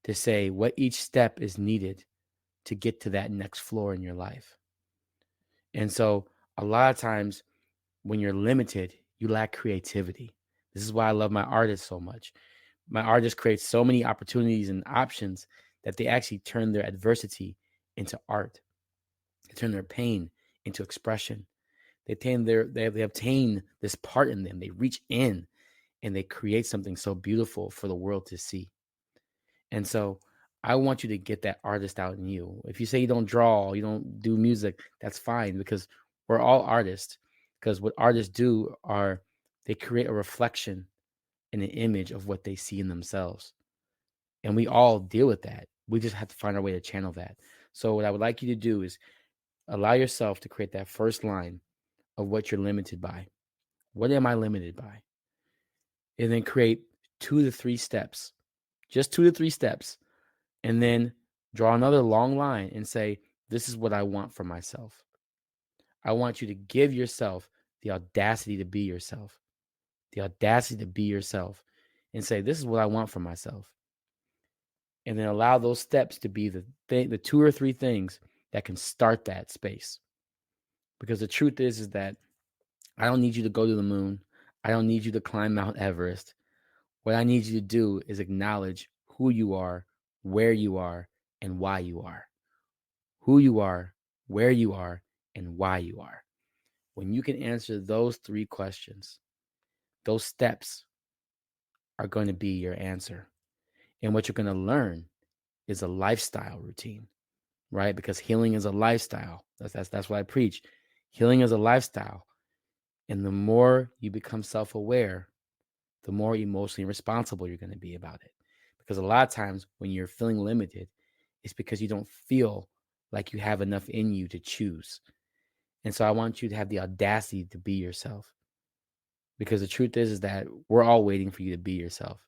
B: to say what each step is needed to get to that next floor in your life. And so a lot of times when you're limited, you lack creativity. This is why I love my artists so much. My artists create so many opportunities and options that they actually turn their adversity into art. They turn their pain into expression. They obtain this part in them. They reach in and they create something so beautiful for the world to see. And so I want you to get that artist out in you. If you say you don't draw, you don't do music, that's fine, because we're all artists. Because what artists do are they create a reflection and an image of what they see in themselves. And we all deal with that. We just have to find our way to channel that. So what I would like you to do is allow yourself to create that first line of what you're limited by. What am I limited by? And then create 2 to 3 steps, just 2 to 3 steps. And then draw another long line and say, this is what I want for myself. I want you to give yourself the audacity to be yourself, and say, this is what I want for myself. And then allow those steps to be the 2 or 3 things that can start that space. Because the truth is that I don't need you to go to the moon. I don't need you to climb Mount Everest. What I need you to do is acknowledge who you are, where you are, and why you are. Who you are, where you are, and why you are. When you can answer those 3 questions, those steps are going to be your answer. And what you're going to learn is a lifestyle routine, right? Because healing is a lifestyle. That's what I preach. Healing is a lifestyle. And the more you become self-aware, the more emotionally responsible you're going to be about it. Because a lot of times when you're feeling limited, it's because you don't feel like you have enough in you to choose. And so I want you to have the audacity to be yourself. Because the truth is that we're all waiting for you to be yourself.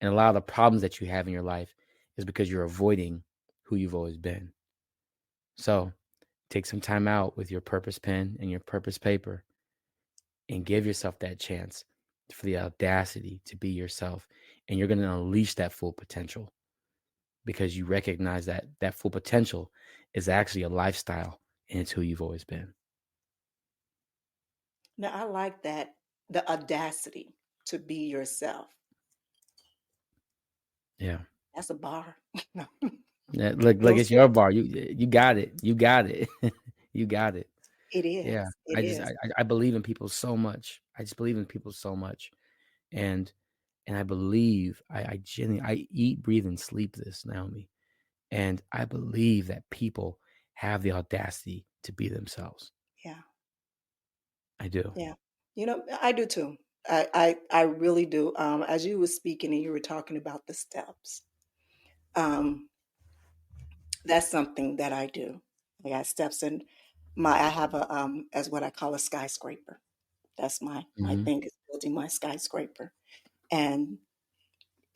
B: And a lot of the problems that you have in your life is because you're avoiding who you've always been. So take some time out with your purpose pen and your purpose paper and give yourself that chance for the audacity to be yourself. And you're going to unleash that full potential because you recognize that that full potential is actually a lifestyle and it's who you've always been.
A: Now, I like that, the audacity to be yourself.
B: Yeah.
A: That's a bar. No.
B: Yeah, look,
A: No,
B: it's your bar. You got it. You got it. You got it.
A: it
B: Yeah.
A: is. It is.
B: I believe in people so much. I just believe in people so much. And I believe I genuinely I eat, breathe, and sleep this, Naomi. And I believe that people have the audacity to be themselves.
A: Yeah.
B: I do.
A: Yeah. I do too. I really do. As you were speaking and you were talking about the steps, um, that's something that I do. I got steps in I have a as what I call a skyscraper. That's my
B: Hmm.
A: thing is building my skyscraper. And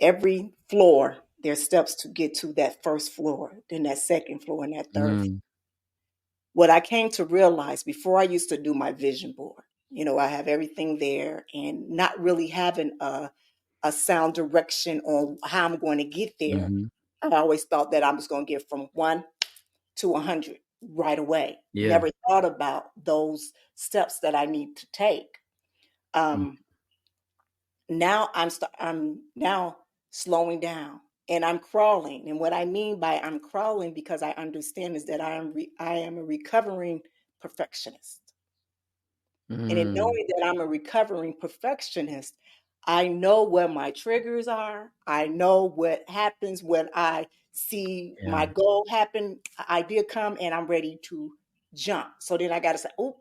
A: every floor, there's steps to get to that first floor, then that second floor, and that third.
B: Mm,
A: What I came to realize before, I used to do my vision board. I have everything there and not really having a sound direction on how I'm going to get there.
B: hmm.
A: I always thought that I was going to get from 1 to 100 right away.
B: Yeah.
A: Never thought about those steps that I need to take.
B: Mm,
A: Um, I'm now slowing down and I'm crawling. And what I mean by I'm crawling, because I understand, is that I am a recovering perfectionist. And in
B: mm,
A: knowing that I'm a recovering perfectionist, I know where my triggers are. I know what happens when I see
B: yeah.
A: my goal happen, idea come, and I'm ready to jump. So then I got to say, oh,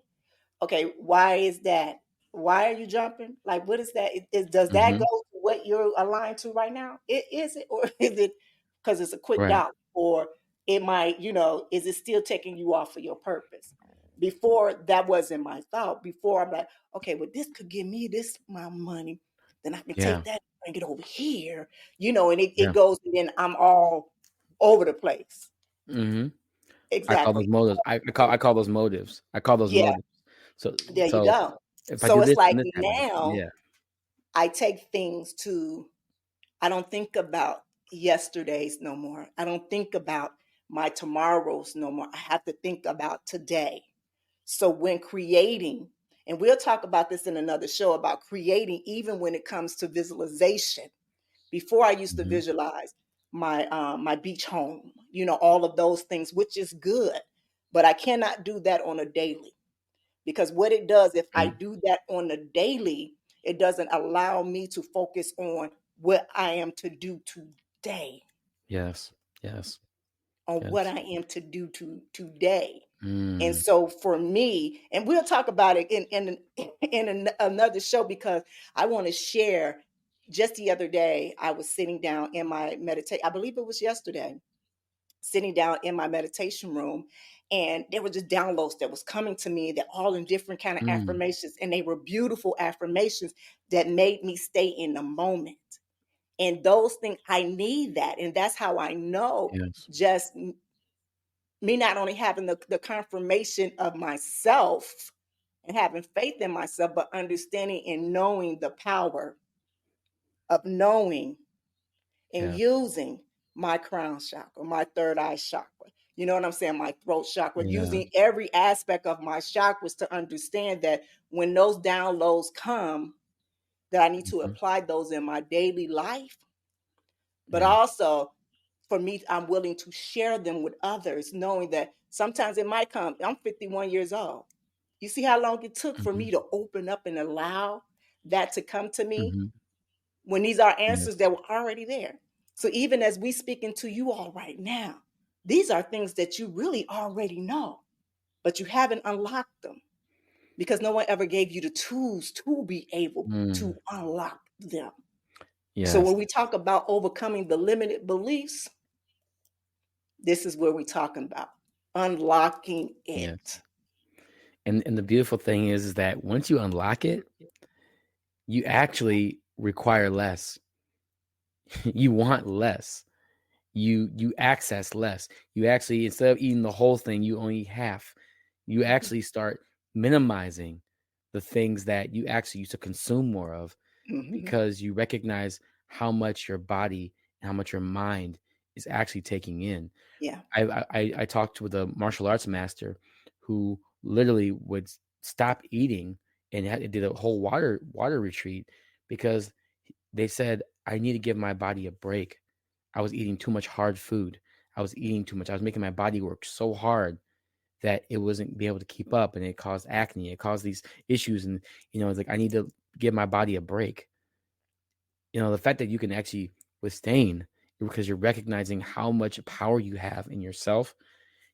A: okay, why is that? Why are you jumping? Like, what is that? Does that
B: Hmm.
A: go to what you're aligned to right now? Is it, or is it because it's a quick
B: Right.
A: dollar, or it might, is it still taking you off of your purpose? Before, that wasn't my thought. Before, I'm like, okay, well, this could give me this amount of money, then I can
B: Yeah.
A: take that, and bring it over here, and it
B: Yeah.
A: goes, and then I'm all over the place.
B: Hmm. I call those
A: Exactly.
B: motives. I call those motives. I call those
A: Yeah,
B: motives. So
A: there you
B: so
A: go.
B: if I
A: So
B: do
A: it's
B: this,
A: like
B: then this happens.
A: now
B: Yeah.
A: I take things to, I don't think about yesterdays no more. I don't think about my tomorrows no more. I have to think about today. So when creating, and we'll talk about this in another show about creating, even when it comes to visualization. Before, I used to
B: Hmm.
A: visualize my beach home, all of those things, which is good, but I cannot do that on a daily. Because what it does, if I
B: Right.
A: do that on a daily, it doesn't allow me to focus on what I am to do today,
B: Yes. Yes.
A: on what
B: Yes.
A: I am to do today. And
B: Mm,
A: so for me, and we'll talk about it in another show, because I want to share. Just the other day, I was sitting down in my meditation. I believe it was yesterday, sitting down in my meditation room, and there were just downloads that was coming to me, that all in different kind of
B: mm,
A: affirmations, and they were beautiful affirmations that made me stay in the moment. And those things, I need that, and that's how I know,
B: yes.
A: just me not only having the confirmation of myself and having faith in myself, but understanding and knowing the power of knowing and
B: Yeah.
A: using my crown chakra, my third eye chakra. You know what I'm saying? My throat chakra,
B: Yeah.
A: using every aspect of my chakras to understand that when those downloads come, that I need to
B: Mhm.
A: apply those in my daily life. But
B: Yeah.
A: also, for me, I'm willing to share them with others, knowing that sometimes it might come. I'm 51 years old. You see how long it took for
B: Mhm.
A: me to open up and allow that to come to me,
B: Mhm.
A: when these are answers
B: Yes.
A: that were already there. So even as we speaking to you all right now, these are things that you really already know, but you haven't unlocked them because no one ever gave you the tools to be able to
B: Mm.
A: unlock them. So
B: Yes.
A: when we talk about overcoming the limited beliefs, this is where we're talking about unlocking
B: Yes.
A: it.
B: And the beautiful thing is that once you unlock it, you actually require less. You want less. You access less. You actually, instead of eating the whole thing, you only eat half. You actually start minimizing the things that you actually used to consume more of,
A: Mm-hmm.
B: because you recognize how much your body and how much your mind is actually taking in.
A: Yeah.
B: I talked with a martial arts master who literally would stop eating and did a whole water retreat because they said, I need to give my body a break. I was eating too much hard food. I was eating too much. I was making my body work so hard that it wasn't be able to keep up, and it caused acne. It caused these issues, and it's like I need to give my body a break. The fact that you can actually withstand because you're recognizing how much power you have in yourself,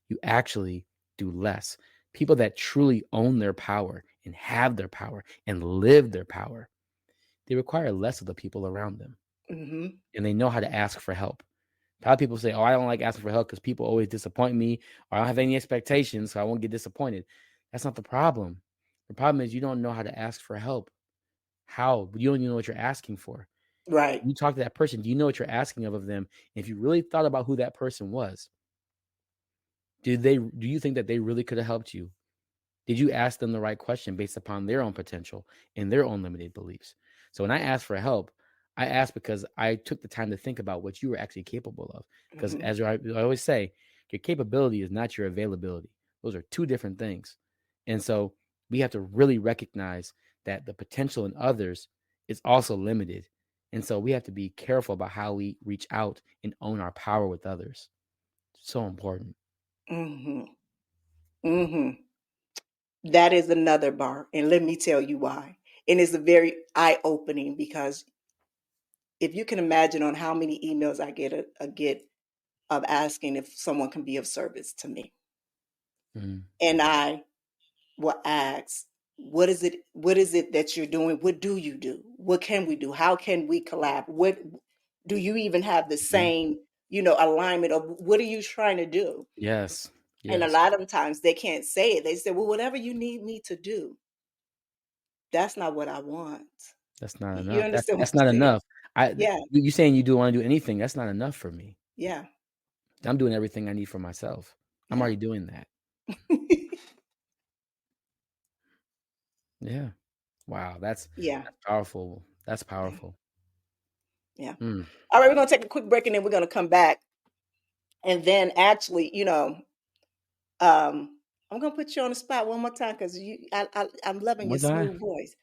B: you actually do less. People that truly own their power and have their power and live their power, they require less of the people around them,
A: Mm-hmm.
B: and they know how to ask for help. A lot of people say, oh, I don't like asking for help because people always disappoint me, or I don't have any expectations, so I won't get disappointed. That's not the problem. The problem is you don't know how to ask for help. How? You don't even know what you're asking for.
A: Right.
B: You talk to that person. Do you know what you're asking of them? If you really thought about who that person was, do you think that they really could have helped you? Did you ask them the right question based upon their own potential and their own limited beliefs? So when I asked for help, I asked because I took the time to think about what you were actually capable of. Because
A: Mm-hmm.
B: as I always say, your capability is not your availability. Those are two different things. And so we have to really recognize that the potential in others is also limited. And so we have to be careful about how we reach out and own our power with others. So important.
A: Mm-hmm. Mm-hmm. That is another bar. And let me tell you why. And it's a very eye-opening because if you can imagine on how many emails I get of asking if someone can be of service to me.
B: Mhm.
A: And I will ask, what is it that you're doing? What do you do? What can we do? How can we collab? What do you even have the
B: Mhm.
A: same, alignment of what are you trying to do?
B: Yes.
A: And a
B: Yes.
A: lot of times they can't say it. They say, well, whatever you need me to do, that's not what I want.
B: That's not
A: You
B: enough.
A: understand what
B: That's
A: I'm
B: not
A: saying?
B: enough.
A: Yeah,
B: You saying you don't want to do anything, that's not enough for me.
A: yeah,
B: I'm doing everything I need for myself. I'm
A: yeah.
B: already doing that. Yeah. Wow. That's
A: Yeah,
B: powerful. That's
A: yeah,
B: powerful.
A: yeah.
B: Mm.
A: All right, we're gonna take a quick break and then we're gonna come back. And then actually, I'm gonna put you on the spot one more time because I'm loving your
B: One time.
A: smooth voice.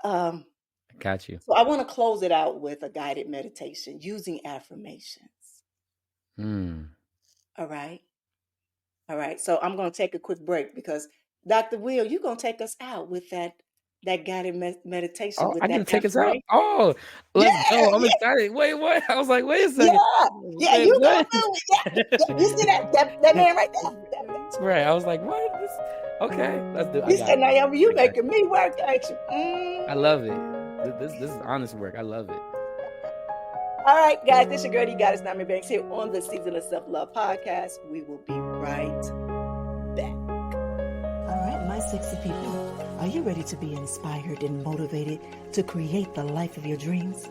A: Um,
B: I got you.
A: so I want to close it out with a guided meditation using affirmations.
B: Mm.
A: All right. All right. So I'm gonna take a quick break because Dr. Will, you're gonna take us out with that guided meditation
B: Oh,
A: with
B: I get
A: that
B: to take us out.
A: affirmation.
B: Oh,
A: Yeah,
B: let's go. I'm
A: yeah,
B: excited. Wait, what? I was like, wait a second.
A: yeah, yeah.
B: Wait,
A: You gonna
B: what?
A: do it? Yeah, yeah. You see that man right there?
B: That's right. I was like, what? Okay, let's do. I
A: He
B: got
A: said,
B: you.
A: Naomi, you
B: I got
A: making
B: you.
A: me work, ain't you?
B: I love it. This is honest work. I love it.
A: All right, guys, this is your girl, you got it, Nyomi Banks here on the Season of Self-Love podcast. We will be right back. All right, my sexy people, are you ready to be inspired and motivated to create the life of your dreams?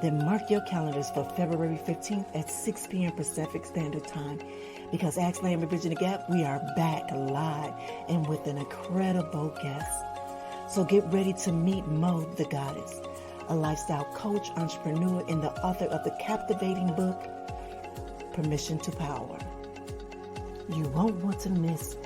A: Then mark your calendars for February 15th at 6 p.m. Pacific Standard Time because Ask Naomi Bridging the Gap, we are back live and with an incredible guest. So get ready to meet Mo, the goddess, a lifestyle coach, entrepreneur, and the author of the captivating book, Permission to Power. You won't want to miss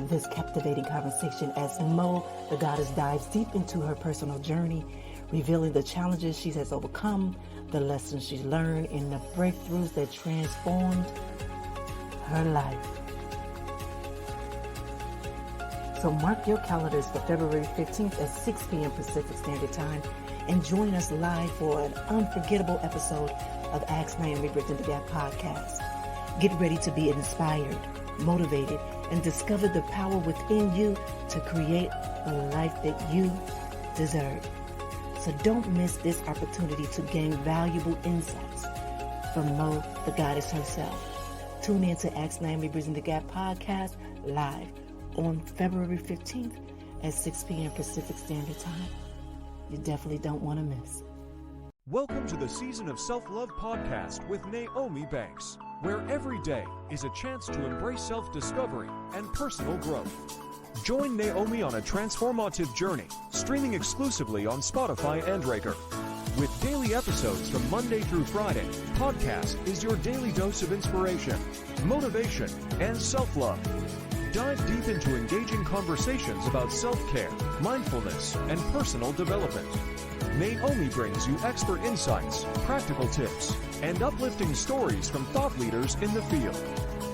A: this captivating conversation as Mo, the goddess, dives deep into her personal journey, revealing the challenges she has overcome, the lessons she's learned, and the breakthroughs that transformed her life. So mark your calendars for February 15th at 6 p.m. Pacific Standard Time and join us live for an unforgettable episode of Ask Naomi Bridging the Gap podcast. Get ready to be inspired, motivated, and discover the power within you to create the life that you deserve. So don't miss this opportunity to gain valuable insights from Mo, the goddess herself. Tune in to Ask Nyomi Bridging the Gap podcast live on February 15th at 6 p.m. Pacific Standard Time. You definitely don't want to miss.
C: Welcome to the Season of Self-Love podcast with Nyomi Banks, where every day is a chance to embrace self-discovery and personal growth. Join Nyomi on a transformative journey, streaming exclusively on Spotify and Breaker. With daily episodes from Monday through Friday, podcast is your daily dose of inspiration, motivation, and self-love. Dive deep into engaging conversations about self-care, mindfulness, and personal development. Nyomi brings you expert insights, practical tips, and uplifting stories from thought leaders in the field.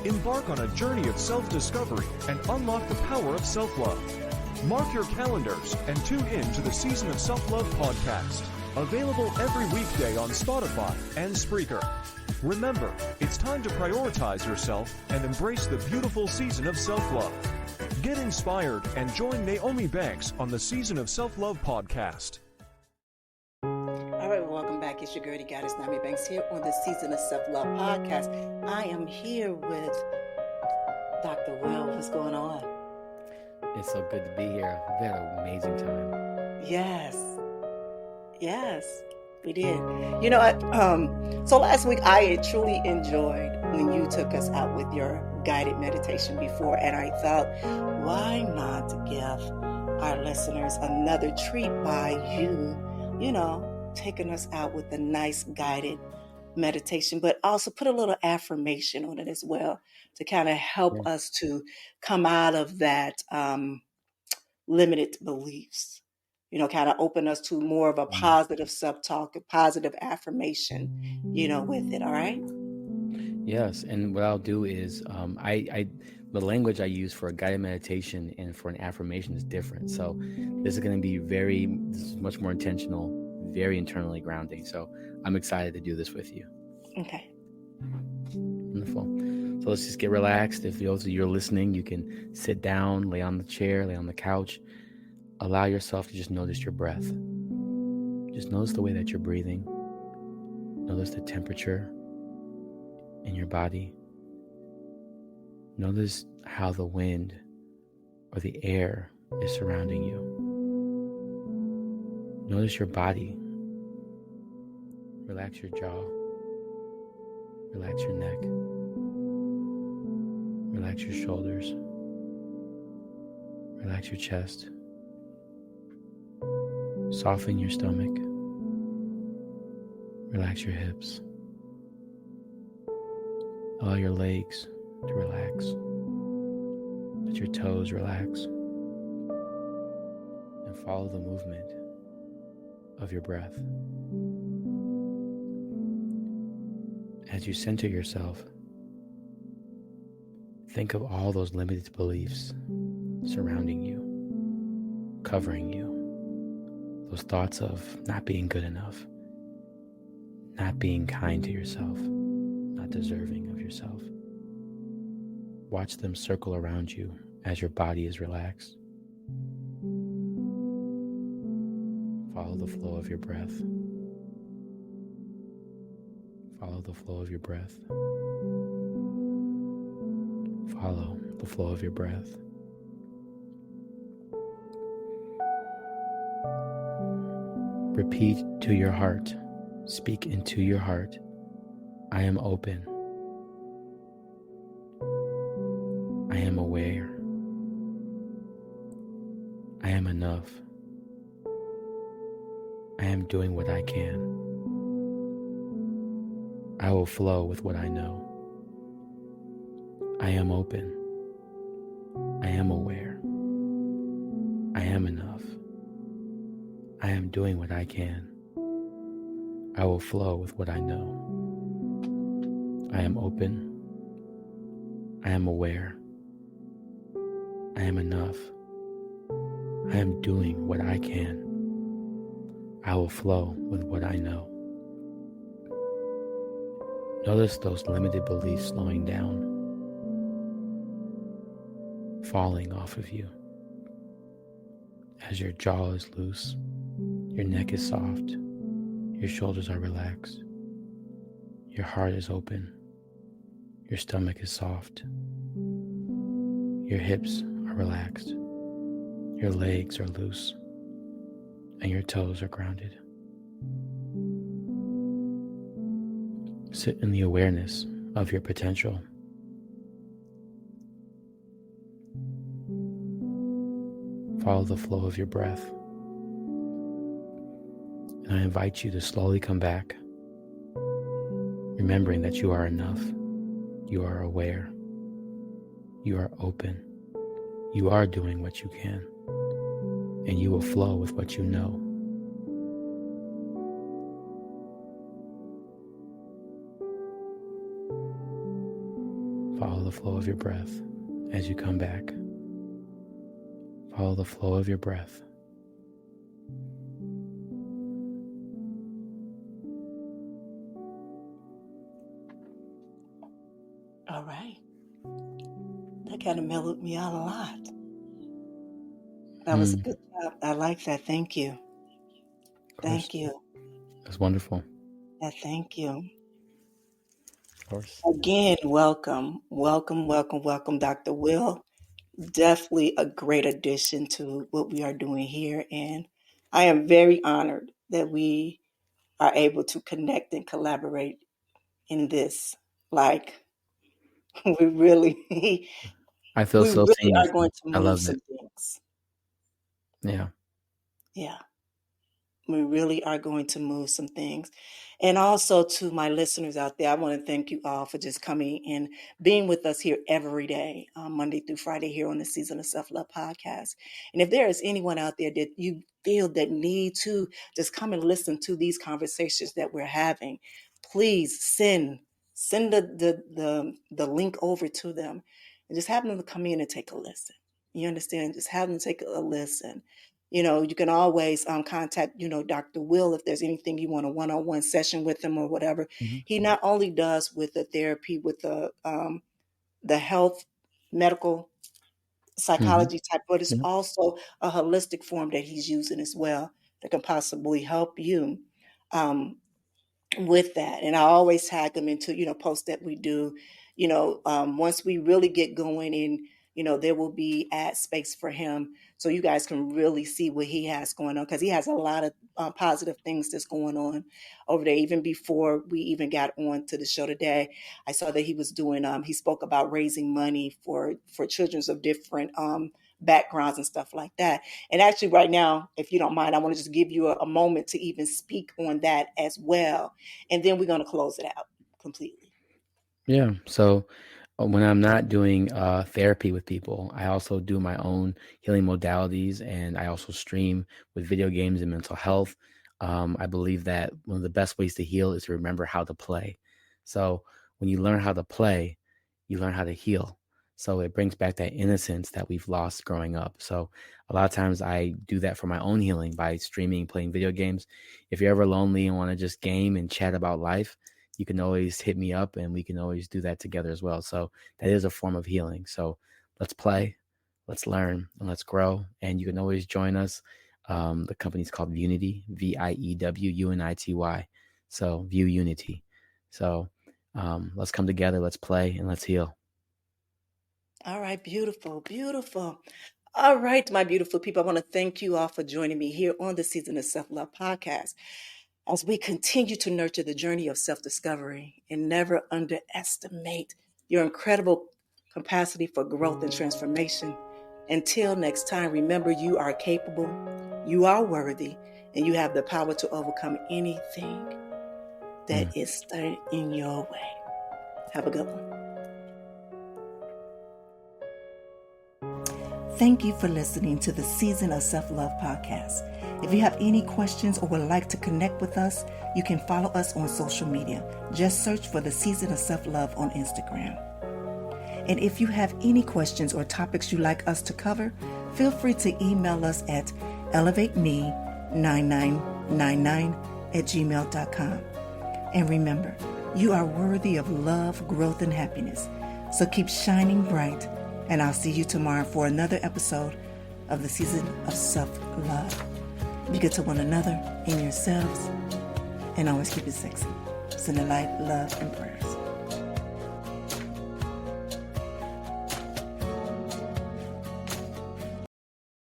C: Embark on a journey of self-discovery and unlock the power of self-love. Mark your calendars and tune in to the Season of Self-Love podcast. Available every weekday on Spotify and Spreaker. Remember, it's time to prioritize yourself and embrace the beautiful season of self-love. Get inspired and join Nyomi Banks on the Season of Self-Love podcast.
A: All right, welcome back. It's your girl, the goddess Nyomi Banks here on the Season of Self-Love podcast. I am here with Dr. Will. What's going on?
B: It's so good to be here. We've had an amazing time.
A: Yes, we did. You know what? So last week I truly enjoyed when you took us out with your guided meditation before, and I thought, why not give our listeners another treat by taking us out with a nice guided meditation, but also put a little affirmation on it as well to kind of help us to come out of that limited beliefs. Kind of open us to more of a positive self-talk, a positive affirmation, with it. All right.
B: Yes, and what I'll do is the language I use for a guided meditation and for an affirmation is different. So this is going to be this is much more intentional, very internally grounding. So I'm excited to do this with you.
A: Okay.
B: Wonderful. So let's just get relaxed. If those of you are listening, you can sit down, lay on the chair, lay on the couch. Allow yourself to just notice your breath. Just notice the way that you're breathing. Notice the temperature in your body. Notice how the wind or the air is surrounding you. Notice your body. Relax your jaw. Relax your neck. Relax your shoulders. Relax your chest. Soften your stomach. Relax your hips. Allow your legs to relax. Let your toes relax. And follow the movement of your breath. As you center yourself, think of all those limited beliefs surrounding you, covering you. Those thoughts of not being good enough, not being kind to yourself, not deserving of yourself. Watch them circle around you as your body is relaxed. Follow the flow of your breath. Follow the flow of your breath. Follow the flow of your breath. Repeat to your heart. Speak into your heart. I am open. I am aware. I am enough. I am doing what I can. I will flow with what I know. I am open. I am aware. I am enough. I am doing what I can. I will flow with what I know. I am open. I am aware. I am enough. I am doing what I can. I will flow with what I know. Notice those limited beliefs slowing down, falling off of you as your jaw is loose, Your neck is soft. Your shoulders are relaxed. Your heart is open. Your stomach is soft. Your hips are relaxed. Your legs are loose. And your toes are grounded. Sit in the awareness of your potential. Follow the flow of your breath. And I invite you to slowly come back, remembering that you are enough, you are aware, you are open, you are doing what you can, and you will flow with what you know. Follow the flow of your breath as you come back. Follow the flow of your breath.
A: All right. That kind of mellowed me out a lot. That was a good job. I like that. Thank you. Thank you.
B: That's wonderful.
A: Yeah, thank you.
B: Of course.
A: Again, welcome, Dr. Will. Definitely a great addition to what we are doing here. And I am very honored that we are able to connect and collaborate in this. Like, we really,
B: I feel
A: we
B: so
A: really
B: seen.
A: are going to
B: I
A: move
B: love
A: some
B: it.
A: things.
B: Yeah.
A: Yeah. We really are going to move some things. And also to my listeners out there, I want to thank you all for just coming and being with us here every day, Monday through Friday here on the Season of Self-Love podcast. And if there is anyone out there that you feel that need to just come and listen to these conversations that we're having, please send the link over to them and just have them to come in and take a listen. You understand? Just have them take a listen. You can always contact, Dr. Will if there's anything you want a one-on-one session with him or whatever.
B: Mm-hmm.
A: He not only does with the therapy, with the health, medical, psychology type, but it's
B: Yeah.
A: also a holistic form that he's using as well that can possibly help you with that. And I always tag them into, posts that we do, once we really get going and, there will be ad space for him. So you guys can really see what he has going on, because he has a lot of positive things that's going on over there. Even before we even got on to the show today, I saw that he was doing, he spoke about raising money for children of different backgrounds and stuff like that. And actually right now, if you don't mind, I want to just give you a moment to even speak on that as well. And then we're going to close it out completely.
B: Yeah. So when I'm not doing therapy with people, I also do my own healing modalities, and I also stream with video games and mental health. I believe that one of the best ways to heal is to remember how to play. So when you learn how to play, you learn how to heal. So it brings back that innocence that we've lost growing up. So a lot of times I do that for my own healing by streaming, playing video games. If you're ever lonely and want to just game and chat about life, you can always hit me up and we can always do that together as well. So that is a form of healing. So let's play, let's learn, and let's grow. And you can always join us. The company's called Unity, VIEWUNITY. So View Unity. So let's come together, let's play, and let's heal.
A: All right. Beautiful. Beautiful. All right, my beautiful people. I want to thank you all for joining me here on the Season of Self-Love podcast, as we continue to nurture the journey of self-discovery and never underestimate your incredible capacity for growth and transformation. Until next time, remember, you are capable, you are worthy, and you have the power to overcome anything that is standing in your way. Have a good one. Thank you for listening to the Season of Self-Love podcast. If you have any questions or would like to connect with us, you can follow us on social media. Just search for the Season of Self-Love on Instagram. And if you have any questions or topics you'd like us to cover, feel free to email us at elevateme9999@gmail.com. And remember, you are worthy of love, growth, and happiness. So keep shining bright. And I'll see you tomorrow for another episode of the Season of Self-Love. Be good to one another and yourselves. And always keep it sexy. Send the light, love, and prayers.